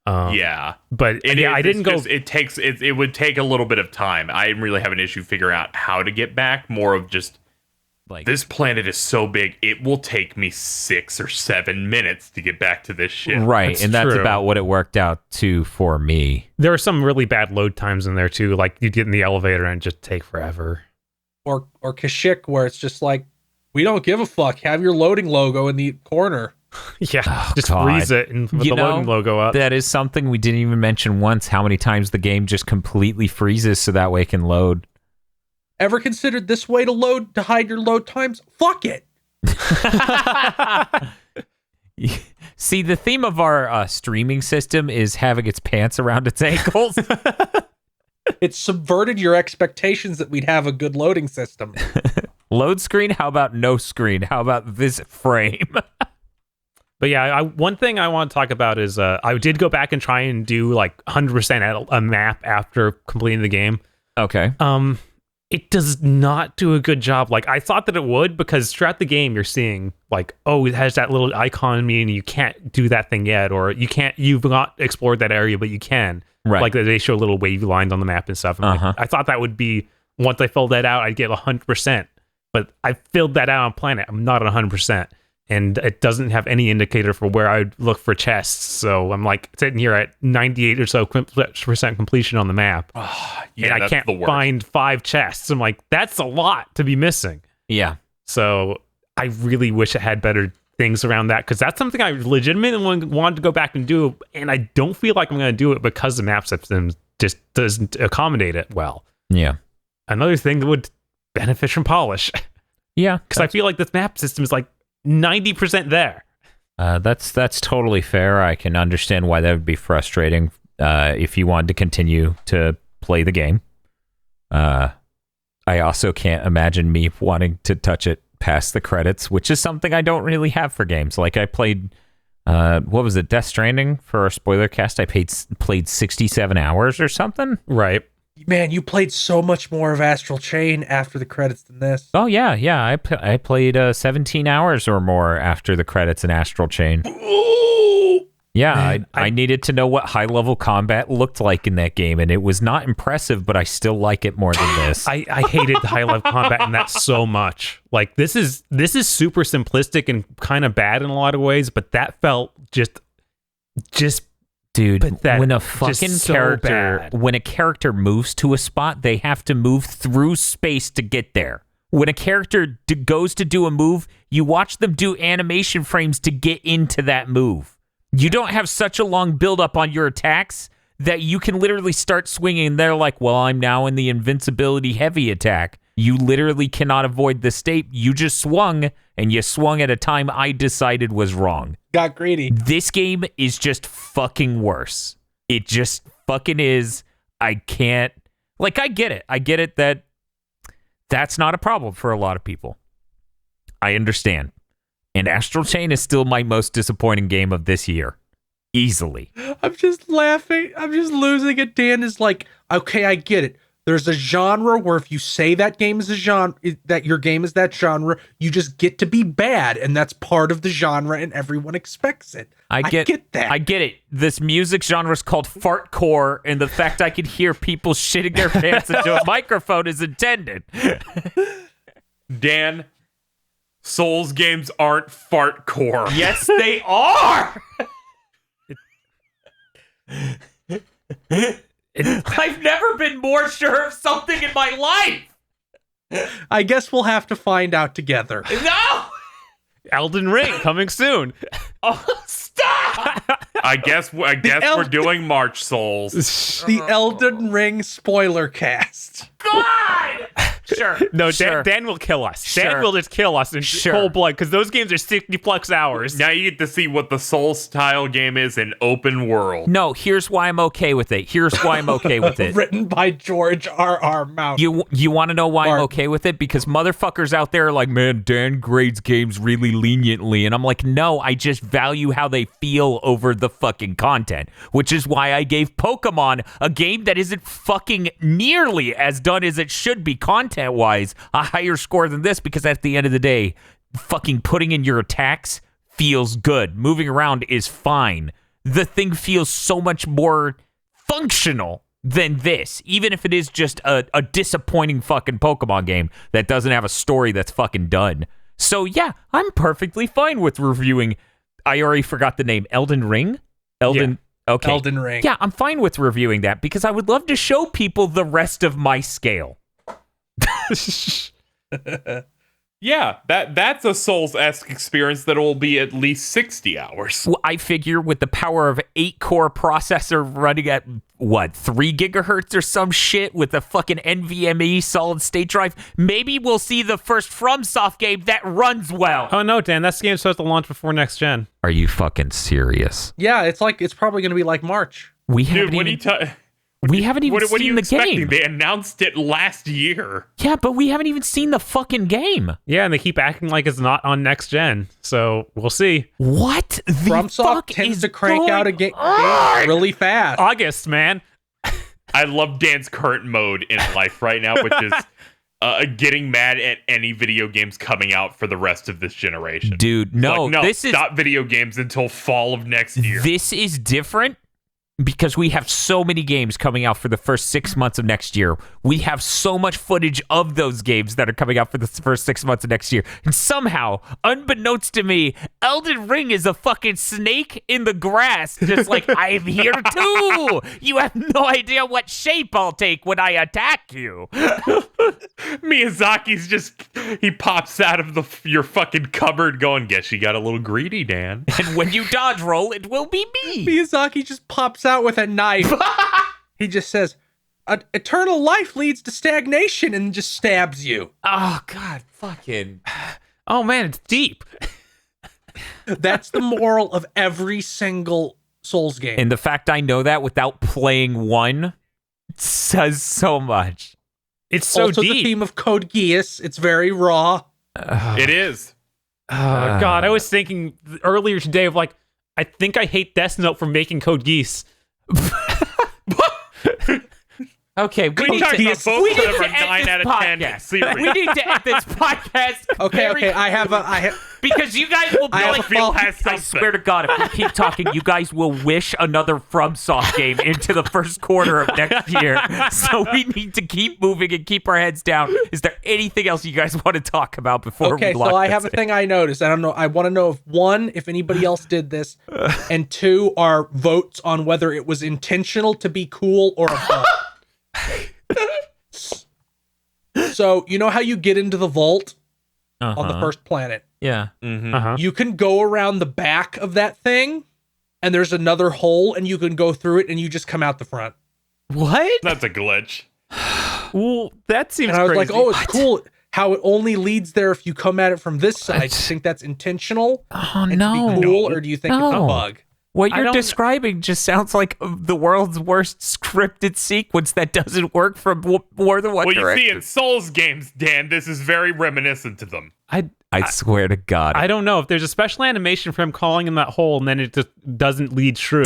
Yeah. But I didn't go. It would take a little bit of time. I didn't really have an issue figuring out how to get back. More of just like, this planet is so big, it will take me 6 or 7 minutes to get back to this ship. Right, that's true. about what it worked out to for me. There are some really bad load times in there too. Like you get in the elevator and just take forever. Or Kashyyyk, where it's just like, we don't give a fuck. Have your loading logo in the corner. Yeah, just freeze it and put the loading logo up. That is something we didn't even mention once, how many times the game just completely freezes so that way it can load. Ever considered this way to hide your load times? Fuck it. See, the theme of our streaming system is having its pants around its ankles. It subverted your expectations that we'd have a good loading system. Load screen? How about no screen? How about visit frame? But yeah, one thing I want to talk about is I did go back and try and do like 100% at a map after completing the game. Okay. It does not do a good job. Like I thought that it would, because throughout the game you're seeing like, oh, it has that little icon meaning you can't do that thing yet, or you've not explored that area, but you can. Right. Like they show little wavy lines on the map and stuff. And like, I thought that would be, once I filled that out, I'd get 100%. But I filled that out on Planet. I'm not at 100%. And it doesn't have any indicator for where I would look for chests. So I'm like sitting here at 98 or so percent completion on the map. Yeah, and I can't find 5 chests. I'm like, that's a lot to be missing. Yeah. So I really wish it had better things around that, because that's something I legitimately wanted to go back and do. And I don't feel like I'm going to do it because the map system just doesn't accommodate it well. Yeah. Another thing that would benefit from polish. Yeah. Because I feel like this map system is like 90% there. That's totally fair. I can understand why that would be frustrating if you wanted to continue to play the game. I also can't imagine me wanting to touch it past the credits, which is something I don't really have for games. Like I played, what was it, Death Stranding for our Spoilercast? I played 67 hours or something. Right. Man, you played so much more of Astral Chain after the credits than this. Oh, yeah. I played 17 hours or more after the credits in Astral Chain. Yeah, man, I needed to know what high-level combat looked like in that game, and it was not impressive, but I still like it more than this. I hated the high-level combat in that so much. Like, this is super simplistic and kind of bad in a lot of ways, but that felt just dude, when a fucking character, when a character moves to a spot, they have to move through space to get there. When a character goes to do a move, you watch them do animation frames to get into that move. You don't have such a long build-up on your attacks that you can literally start swinging, and they're like, well, I'm now in the invincibility heavy attack. You literally cannot avoid the state. You just swung, and you swung at a time I decided was wrong. Got greedy. This game is just fucking worse. It just fucking is. I can't... Like, I get it. I get it that that's not a problem for a lot of people. I understand. And Astral Chain is still my most disappointing game of this year. Easily. I'm just laughing. I'm just losing it. Dan is like, okay, I get it. There's a genre where if you say that game is a genre, that your game is that genre, you just get to be bad, and that's part of the genre, and everyone expects it. I get that. I get it. This music genre is called fartcore, and the fact I could hear people shitting their pants into a microphone is intended. Dan, Souls games aren't fartcore. Yes, they are. I've never been more sure of something in my life. I guess we'll have to find out together. No! Elden Ring coming soon. Oh, stop! I guess we're doing March Souls. The Elden Ring spoiler cast. God! Sure. No, sure. Dan will kill us. Sure. Dan will just kill us in cold blood, because those games are 60+ hours. Now you get to see what the Souls style game is in open world. No, here's why I'm okay with it. Written by George R.R. Martin. You want to know why I'm okay with it? Because motherfuckers out there are like, man, Dan grades games really leniently. And I'm like, no, I just value how they feel over the fucking content. Which is why I gave Pokemon, a game that isn't fucking nearly as done as it should be content-wise, a higher score than this, because at the end of the day, fucking putting in your attacks feels good. Moving around is fine. The thing feels so much more functional than this, even if it is just a disappointing fucking Pokemon game that doesn't have a story that's fucking done. So yeah, I'm perfectly fine with reviewing. I already forgot the name. Elden Ring? Okay. Elden Ring. Yeah, I'm fine with reviewing that because I would love to show people the rest of my scale. Yeah, that's a Souls-esque experience that will be at least 60 hours. Well, I figure with the power of 8-core processor running at, 3 gigahertz or some shit with a fucking NVMe solid state drive, maybe we'll see the first FromSoft game that runs well. Oh no, Dan, that game's supposed to launch before next gen. Are you fucking serious? Yeah, it's probably going to be like March. We Dude, haven't even... We haven't even what are seen you the expecting? game. They announced it last year. Yeah, but we haven't even seen the fucking game. Yeah, and they keep acting like it's not on next gen, so we'll see. What the FromSoft fuck tends is to crank out a game really fast. August, man. I love Dan's current mode in life right now, which is getting mad at any video games coming out for the rest of this generation. Dude, no, this stop video games until fall of next year. This is different because we have so many games coming out for the first 6 months of next year. We have so much footage of those games that are coming out for the first 6 months of next year. And somehow, unbeknownst to me, Elden Ring is a fucking snake in the grass. Just like, I'm here too. You have no idea what shape I'll take when I attack you. Miyazaki's he pops out of your fucking cupboard going, guess you got a little greedy, Dan. And when you dodge roll, it will be me. Miyazaki just pops out with a knife. He just says, eternal life leads to stagnation, and just stabs you. Oh, God, fucking... Oh man, it's deep. That's the moral of every single Souls game. And the fact I know that without playing one says so much. It's so also deep. the theme of Code Geass. It's very raw. It is. God, I was thinking earlier today of like, I think I hate Death Note for making Code Geass. Okay, We talked about both we of need them to are end 9 out this of 10 podcast. series. We need to end this podcast. Okay. I have Because you guys will be I have like, a fault. has I something. swear to God, if we keep talking, you guys will wish another FromSoft game into the first quarter of next year. So we need to keep moving and keep our heads down. Is there anything else you guys want to talk about before Okay, we lock so I this have a in? thing I noticed. I don't know. I want to know if anybody else did this, and 2 are votes on whether it was intentional to be cool or a bug. So you know how you get into the vault on the first planet? Yeah. Uh-huh. You can go around the back of that thing, and there's another hole, and you can go through it, and you just come out the front. What? That's a glitch. Well, that seems And I was crazy. like, oh, it's cool how it only leads there if you come at it from this side. Do you think that's intentional? Oh, and to no. be cool, or do you think it's a No. bug? What I you're don't- describing just sounds like the world's worst scripted sequence that doesn't work from more than one Well, you see, direction. in Souls games, Dan, this is very reminiscent to them. I swear to God. I don't know if there's a special animation for him calling in that hole and then it just doesn't lead true.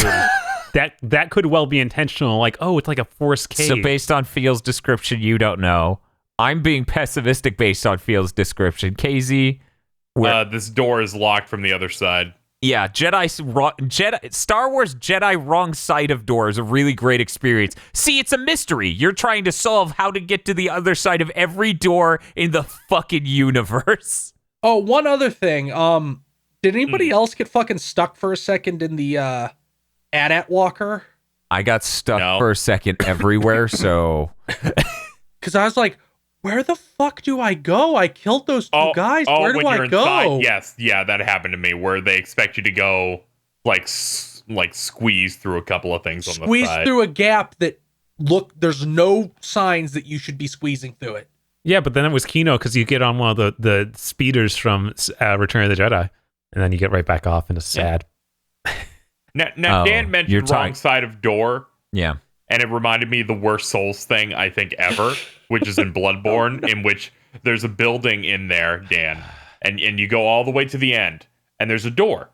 that could well be intentional. Like, oh, it's like a forced cave. So based on Field's description, you don't know. I'm being pessimistic based on Field's description. KZ, This door is locked from the other side. yeah, Star Wars Jedi wrong side of door is a really great experience. See, it's a mystery. You're trying to solve how to get to the other side of every door in the fucking universe. Oh, one other thing. Did anybody else get fucking stuck for a second in the AT-AT walker? I got stuck No. for a second everywhere, so... Because I was like, where the fuck do I go? I killed those two guys. Where do when I you're go? inside, yes, yeah, that happened to me, where they expect you to go, like squeeze through a couple of things on the Squeeze side. through a gap that, there's no signs that you should be squeezing through it. Yeah, but then it was Kino because you get on one of the speeders from Return of the Jedi, and then you get right back off, and it's sad. Now Oh, Dan you're mentioned wrong talking- side of door, Yeah. and it reminded me of the worst Souls thing I think ever, which is in Bloodborne, in which there's a building in there, Dan, and you go all the way to the end, and there's a door,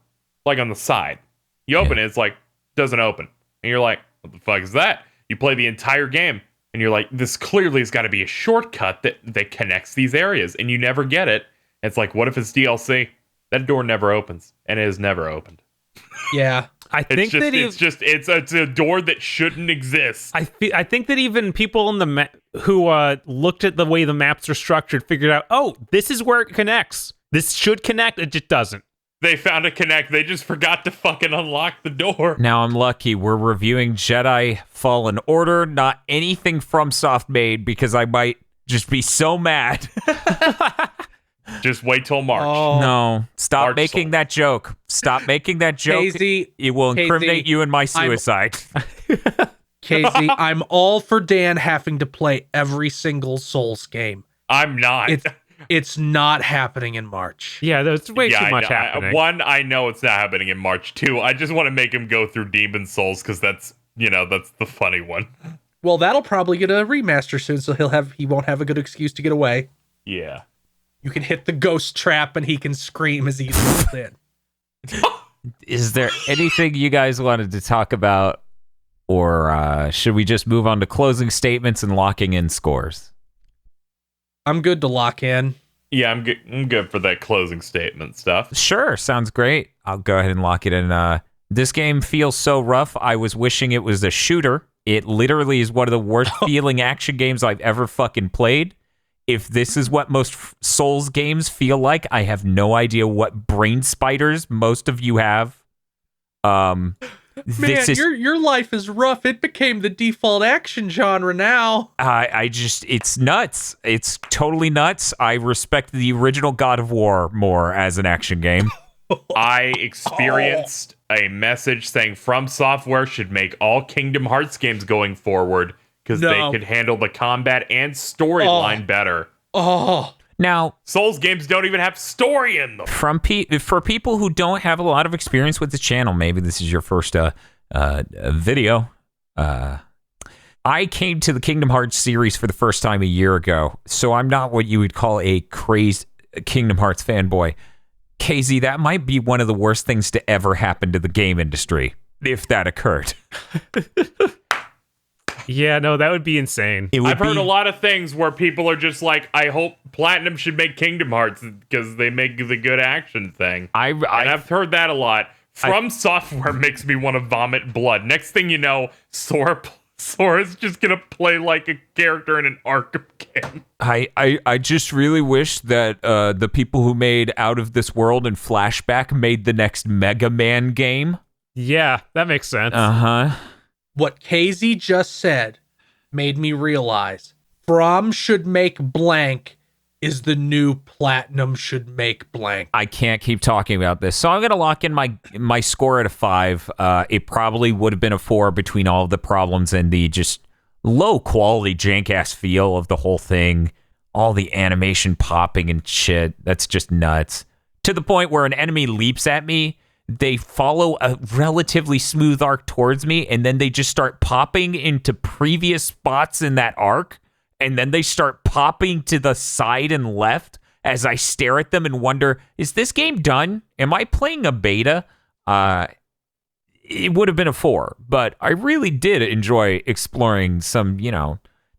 like on the side. You open it, it's like, doesn't open. And you're like, what the fuck is that? You play the entire game, and you're like, this clearly has got to be a shortcut that connects these areas, and you never get it. It's like, what if it's DLC? That door never opens, and it has never opened. Yeah. I think that It's a door that shouldn't exist. I think that even people in the who looked at the way the maps are structured figured out, oh, this is where it connects. This should connect. It just doesn't. They found a connect. They just forgot to fucking unlock the door. Now I'm lucky. We're reviewing Jedi Fallen Order, not anything FromSoft made, because I might just be so mad. Just wait till March. Oh, No, stop March making Souls. that joke. Stop making that joke. Casey, It will incriminate Casey, you in my suicide. Casey, I'm all for Dan having to play every single Souls game. I'm not. It's not happening in March. Yeah, there's way Yeah, too I much know. happening. One, I know it's not happening in March. Two, I just want to make him go through Demon Souls because that's the funny one. Well, that'll probably get a remaster soon, so he won't have a good excuse to get away. Yeah. You can hit the ghost trap and he can scream as he's rolled in. Is there anything you guys wanted to talk about, or should we just move on to closing statements and locking in scores? I'm good to lock in. Yeah, I'm good for that closing statement stuff. Sure, sounds great. I'll go ahead and lock it in. This game feels so rough. I was wishing it was a shooter. It literally is one of the worst feeling action games I've ever fucking played. If this is what most Souls games feel like, I have no idea what brain spiders most of you have. Man, your life is rough. It became the default action genre now. It's nuts. It's totally nuts. I respect the original God of War more as an action game. I experienced a message saying From Software should make all Kingdom Hearts games going forward because they could handle the combat and storyline better. Oh. Now, Souls games don't even have story in them. for people who don't have a lot of experience with the channel, maybe this is your first video. I came to the Kingdom Hearts series for the first time a year ago, so I'm not what you would call a crazed Kingdom Hearts fanboy. KZ, that might be one of the worst things to ever happen to the game industry, if that occurred. Yeah, no, that would be insane. I've heard a lot of things where people are just like, I hope Platinum should make Kingdom Hearts because they make the good action thing. And I've heard that a lot. From Software makes me want to vomit blood. Next thing you know, Sora's just going to play like a character in an Arkham game. I just really wish that the people who made Out of This World and Flashback made the next Mega Man game. Yeah, that makes sense. Uh-huh. What KZ just said made me realize From should make blank is the new Platinum should make blank. I can't keep talking about this. So I'm going to lock in my score at a 5. It probably would have been a 4 between all of the problems and the just low quality jank-ass feel of the whole thing. All the animation popping and shit. That's just nuts. To the point where an enemy leaps at me, they follow a relatively smooth arc towards me, and then they just start popping into previous spots in that arc, and then they start popping to the side and left as I stare at them and wonder, is this game done? Am I playing a beta? It would have been a 4, but I really did enjoy exploring some,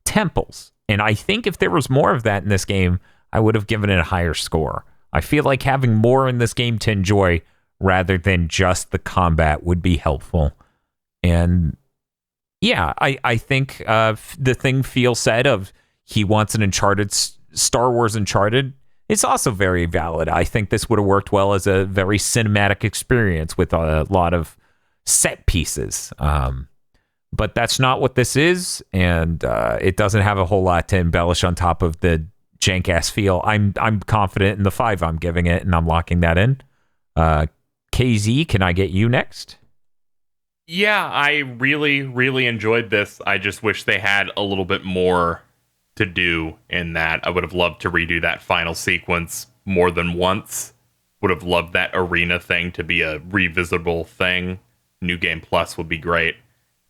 temples. And I think if there was more of that in this game, I would have given it a higher score. I feel like having more in this game to enjoy rather than just the combat would be helpful. And yeah, I think the thing Phil said of he wants an Uncharted, Star Wars Uncharted, it's also very valid. I think this would have worked well as a very cinematic experience with a lot of set pieces. But that's not what this is, and it doesn't have a whole lot to embellish on top of the jank-ass feel. I'm confident in the 5 I'm giving it, and I'm locking that in. KZ, can I get you next? Yeah, I really, really enjoyed this. I just wish they had a little bit more to do in that. I would have loved to redo that final sequence more than once. Would have loved that arena thing to be a revisitable thing. New Game Plus would be great.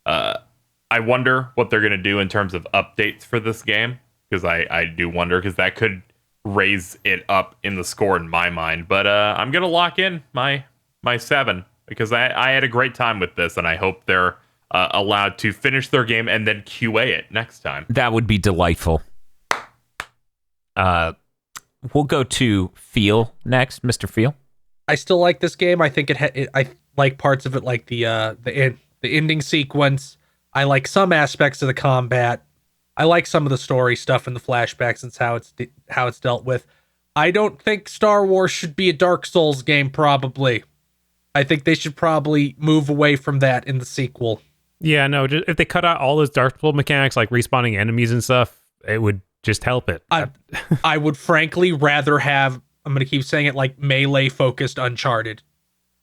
I wonder what they're going to do in terms of updates for this game, because I do wonder, because that could raise it up in the score in my mind. But I'm going to lock in my 7, because I had a great time with this, and I hope they're allowed to finish their game and then QA it next time. That would be delightful. We'll go to Feel next, Mr. Feel. I still like this game. I think I like parts of it, like the ending sequence. I like some aspects of the combat. I like some of the story stuff and the flashbacks and how it's dealt with. I don't think Star Wars should be a Dark Souls game, probably. I think they should probably move away from that in the sequel. Yeah, no, if they cut out all those Dark Souls mechanics, like respawning enemies and stuff, it would just help it. I would frankly rather have I'm gonna keep saying it, like melee focused Uncharted.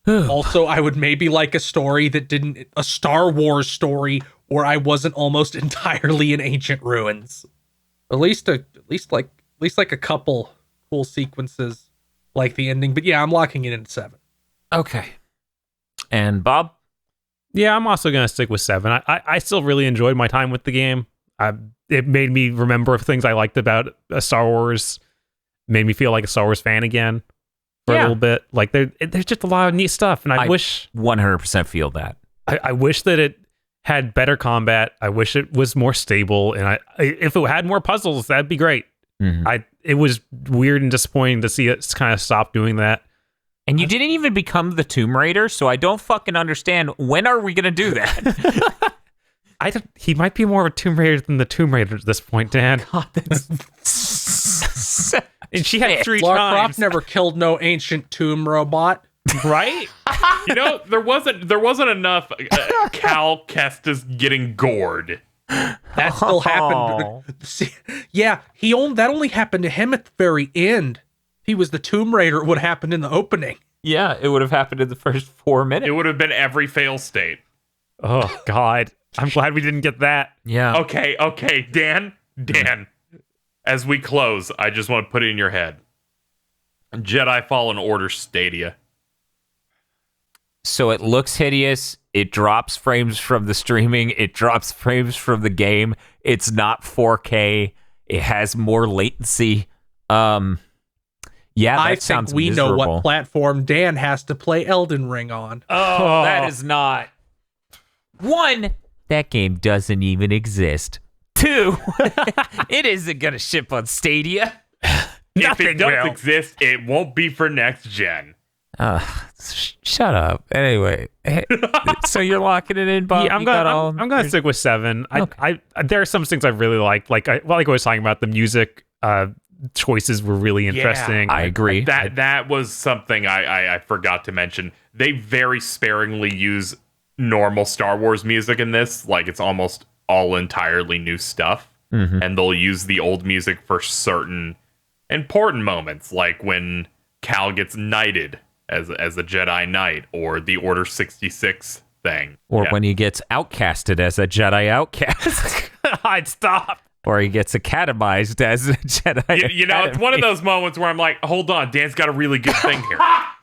Also, I would maybe like a story that didn't a Star Wars story where I wasn't almost entirely in ancient ruins. At least like a couple cool sequences like the ending. But yeah, I'm locking it in at 7. Okay. And Bob? Yeah, I'm also going to stick with 7. I still really enjoyed my time with the game. It made me remember things I liked about Star Wars. Made me feel like a Star Wars fan again for a little bit. Like there's just a lot of neat stuff, and I wish 100% feel that. I wish that it had better combat. I wish it was more stable, and if it had more puzzles, that'd be great. Mm-hmm. It was weird and disappointing to see it kind of stop doing that. And you didn't even become the Tomb Raider, so I don't fucking understand. When are we going to do that? He might be more of a Tomb Raider than the Tomb Raider at this point, Dan. God, that's... And she had 3 Lara times. Croft never killed no ancient tomb robot. Right? There wasn't enough Cal Kestis getting gored. That still happened. See, yeah, that only happened to him at the very end. If he was the Tomb Raider, it would have happened in the opening. Yeah, it would have happened in the first 4 minutes. It would have been every fail state. Oh, God. I'm glad we didn't get that. Yeah. Okay, Dan, as we close, I just want to put it in your head. Jedi Fallen Order Stadia. So it looks hideous. It drops frames from the streaming. It drops frames from the game. It's not 4K. It has more latency. Yeah, that I sounds think we miserable. know what platform Dan has to play Elden Ring on. Oh, that is not. 1, that game doesn't even exist. 2, it isn't going to ship on Stadia. If it does exist, it won't be for next gen. Shut up. Anyway, so you're locking it in, Bob? Yeah, I'm gonna stick with 7. Okay. There are some things I really liked. Like I was talking about, the music choices were really interesting. I agree. That was something I forgot to mention. They very sparingly use normal Star Wars music in this. Like, it's almost all entirely new stuff. Mm-hmm. And they'll use the old music for certain important moments, like when Cal gets knighted as a Jedi Knight, or the Order 66 thing. Or when he gets outcasted as a Jedi outcast. I'd stop. Or he gets academized as a Jedi. You know, it's one of those moments where I'm like, hold on, Dan's got a really good thing here.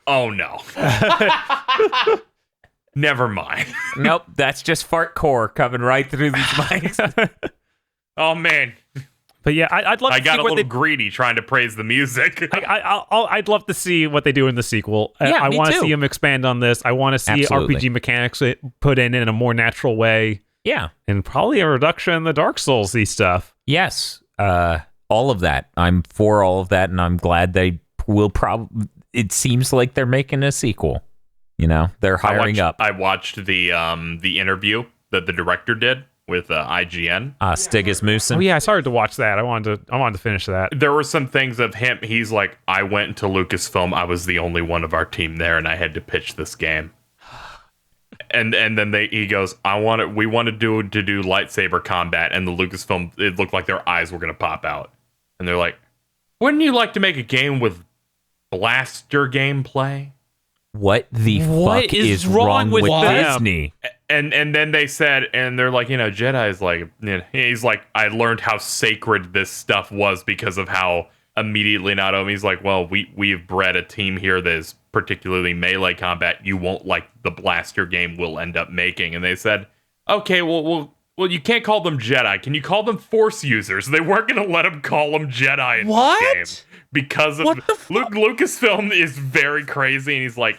Oh, no. Never mind. Nope, that's just fart core coming right through these mics. Oh, man. But yeah, I'd love to see got a little greedy trying to praise the music. I'd love to see what they do in the sequel. Yeah, I want to see them expand on this. I want to see RPG mechanics put in a more natural way. Yeah. And probably a reduction in the Dark Souls-y stuff. Yes. All of that. I'm for all of that, and I'm glad they will probably... It seems like they're making a sequel. You know, they're hiring up. I watched the interview that the director did with IGN. Stig Asmussen. Oh yeah, I started to watch that. I wanted to finish that. There were some things of him. He's like, I went into Lucasfilm. I was the only one of our team there, and I had to pitch this game. And then he goes, we wanted to do lightsaber combat, and the Lucasfilm, it looked like their eyes were gonna pop out. And they're like, wouldn't you like to make a game with blaster gameplay? What the fuck is wrong with Disney? And then they said, and they're like, Jedi's like, he's like, I learned how sacred this stuff was because of how immediately not only he's like, well, we've bred a team here that is particularly melee combat. You won't like the blaster game we'll end up making. And they said, okay, well, you can't call them Jedi. Can you call them Force users? They weren't going to let him call them Jedi in this game. Because of Lucasfilm is very crazy, and he's like,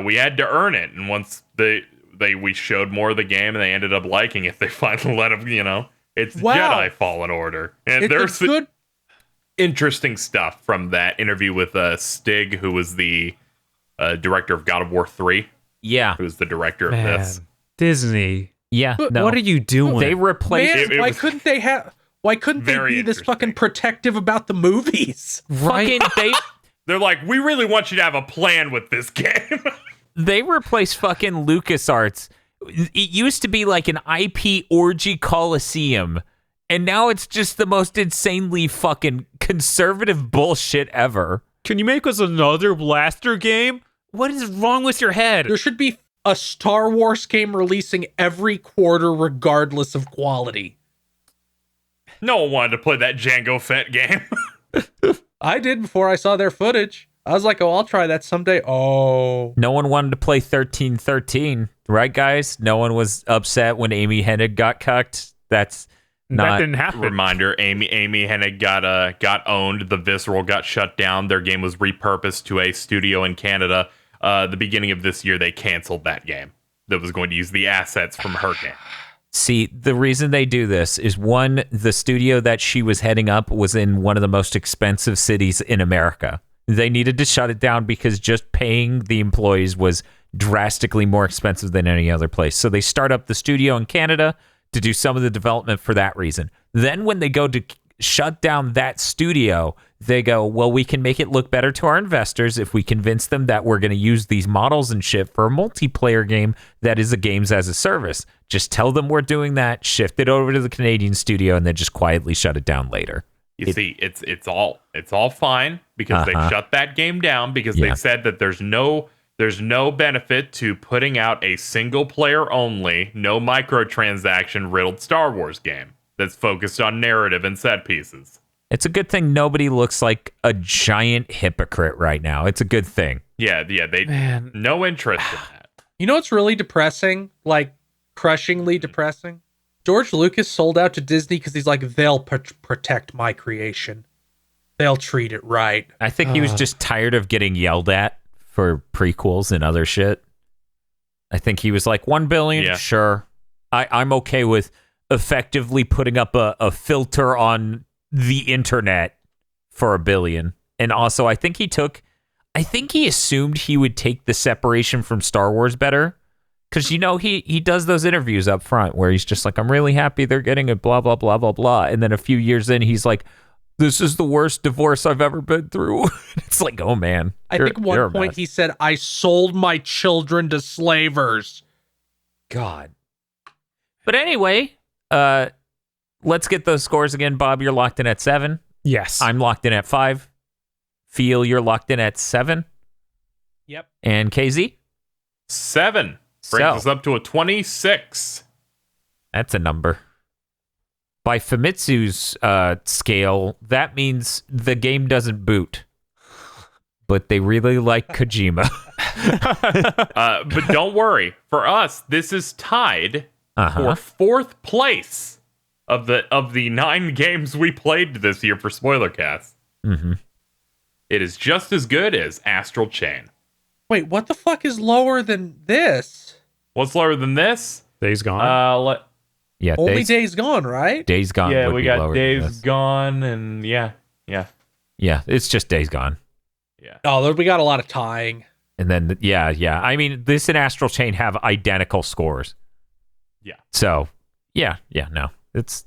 we had to earn it. And once we showed more of the game, and they ended up liking it, they finally let him. It's Jedi Fallen Order, and there's good, interesting stuff from that interview with Stig, who was the director of God of War 3. Yeah, who's the director of this. Disney. Yeah, but what are you doing? They replaced. Why couldn't they have? Why couldn't they be this fucking protective about the movies? Right? They're like, we really want you to have a plan with this game. They replaced fucking LucasArts. It used to be like an IP orgy coliseum, and now it's just the most insanely fucking conservative bullshit ever. Can you make us another blaster game? What is wrong with your head? There should be a Star Wars game releasing every quarter regardless of quality. No one wanted to play that Jango Fett game. I did before I saw their footage. I was like, oh, I'll try that someday. Oh. No one wanted to play 1313, right, guys? No one was upset when Amy Hennig got cucked. That didn't happen. Reminder: Amy Hennig got owned. The Visceral got shut down. Their game was repurposed to a studio in Canada. The beginning of this year, they canceled that game that was going to use the assets from her game. See, the reason they do this is, one, the studio that she was heading up was in one of the most expensive cities in America. They needed to shut it down because just paying the employees was drastically more expensive than any other place. So they start up the studio in Canada to do some of the development for that reason. Then when they go to shut down that studio, they go, well, we can make it look better to our investors if we convince them that we're going to use these models and shit for a multiplayer game that is a games as a service. Just tell them we're doing that, shift it over to the Canadian studio, and then just quietly shut it down later. See, it's all fine because they shut that game down because they said that there's no benefit to putting out a single player only, no microtransaction riddled Star Wars game that's focused on narrative and set pieces. It's a good thing nobody looks like a giant hypocrite right now. It's a good thing. Yeah, no interest in that. You know what's really depressing? Like, crushingly depressing? George Lucas sold out to Disney because he's like, they'll protect my creation. They'll treat it right. I think he was just tired of getting yelled at for prequels and other shit. I think he was like, 1 billion? Sure. I'm okay with effectively putting up a filter on the internet for $1 billion. And also, I think he assumed he would take the separation from Star Wars better. Because, you know, he does those interviews up front where he's just like, I'm really happy they're getting it, blah, blah, blah, blah, blah. And then a few years in, he's like, this is the worst divorce I've ever been through. It's like, oh, man. I think one point he said, I sold my children to slavers. God. But anyway, let's get those scores again. Bob, you're locked in at 7. Yes. I'm locked in at 5. Feel, you're locked in at 7. Yep. And KZ? 7. Brings us up to a 26. That's a number. By Famitsu's scale, that means the game doesn't boot. But they really like Kojima. But don't worry. For us, this is tied for 4th place of the 9 games we played this year for Spoilercast. Mm-hmm. It is just as good as Astral Chain. Wait, what the fuck is lower than this? What's lower than this? Days Gone. Only Days Gone, right? Days Gone. Yeah, would we be got lower Days Gone, and yeah. Yeah, it's just Days Gone. Yeah. Oh, we got a lot of tying. And then, yeah. I mean, this and Astral Chain have identical scores. Yeah. So, no. It's...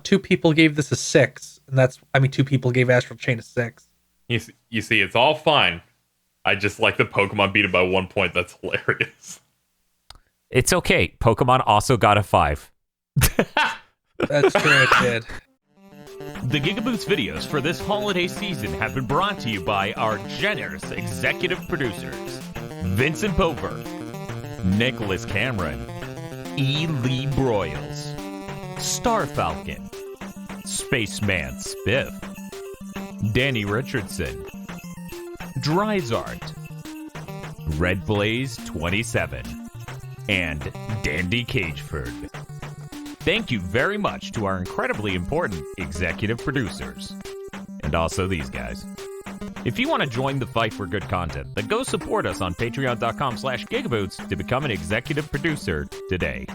2 people gave this a 6, and 2 people gave Astral Chain a 6. You see, it's all fine. I just like the Pokemon beat it by 1 point. That's hilarious. It's okay. Pokemon also got a 5. That's true, it did. The GigaBoots videos for this holiday season have been brought to you by our generous executive producers, Vincent Pover, Nicholas Cameron, E. Lee Broyles, Star Falcon, Spaceman Spiff, Danny Richardson, Dryzart, Red Blaze 27, and Dandy Cageford. Thank you very much to our incredibly important executive producers. And also these guys. If you want to join the fight for good content, then go support us on patreon.com/gigaboots to become an executive producer today.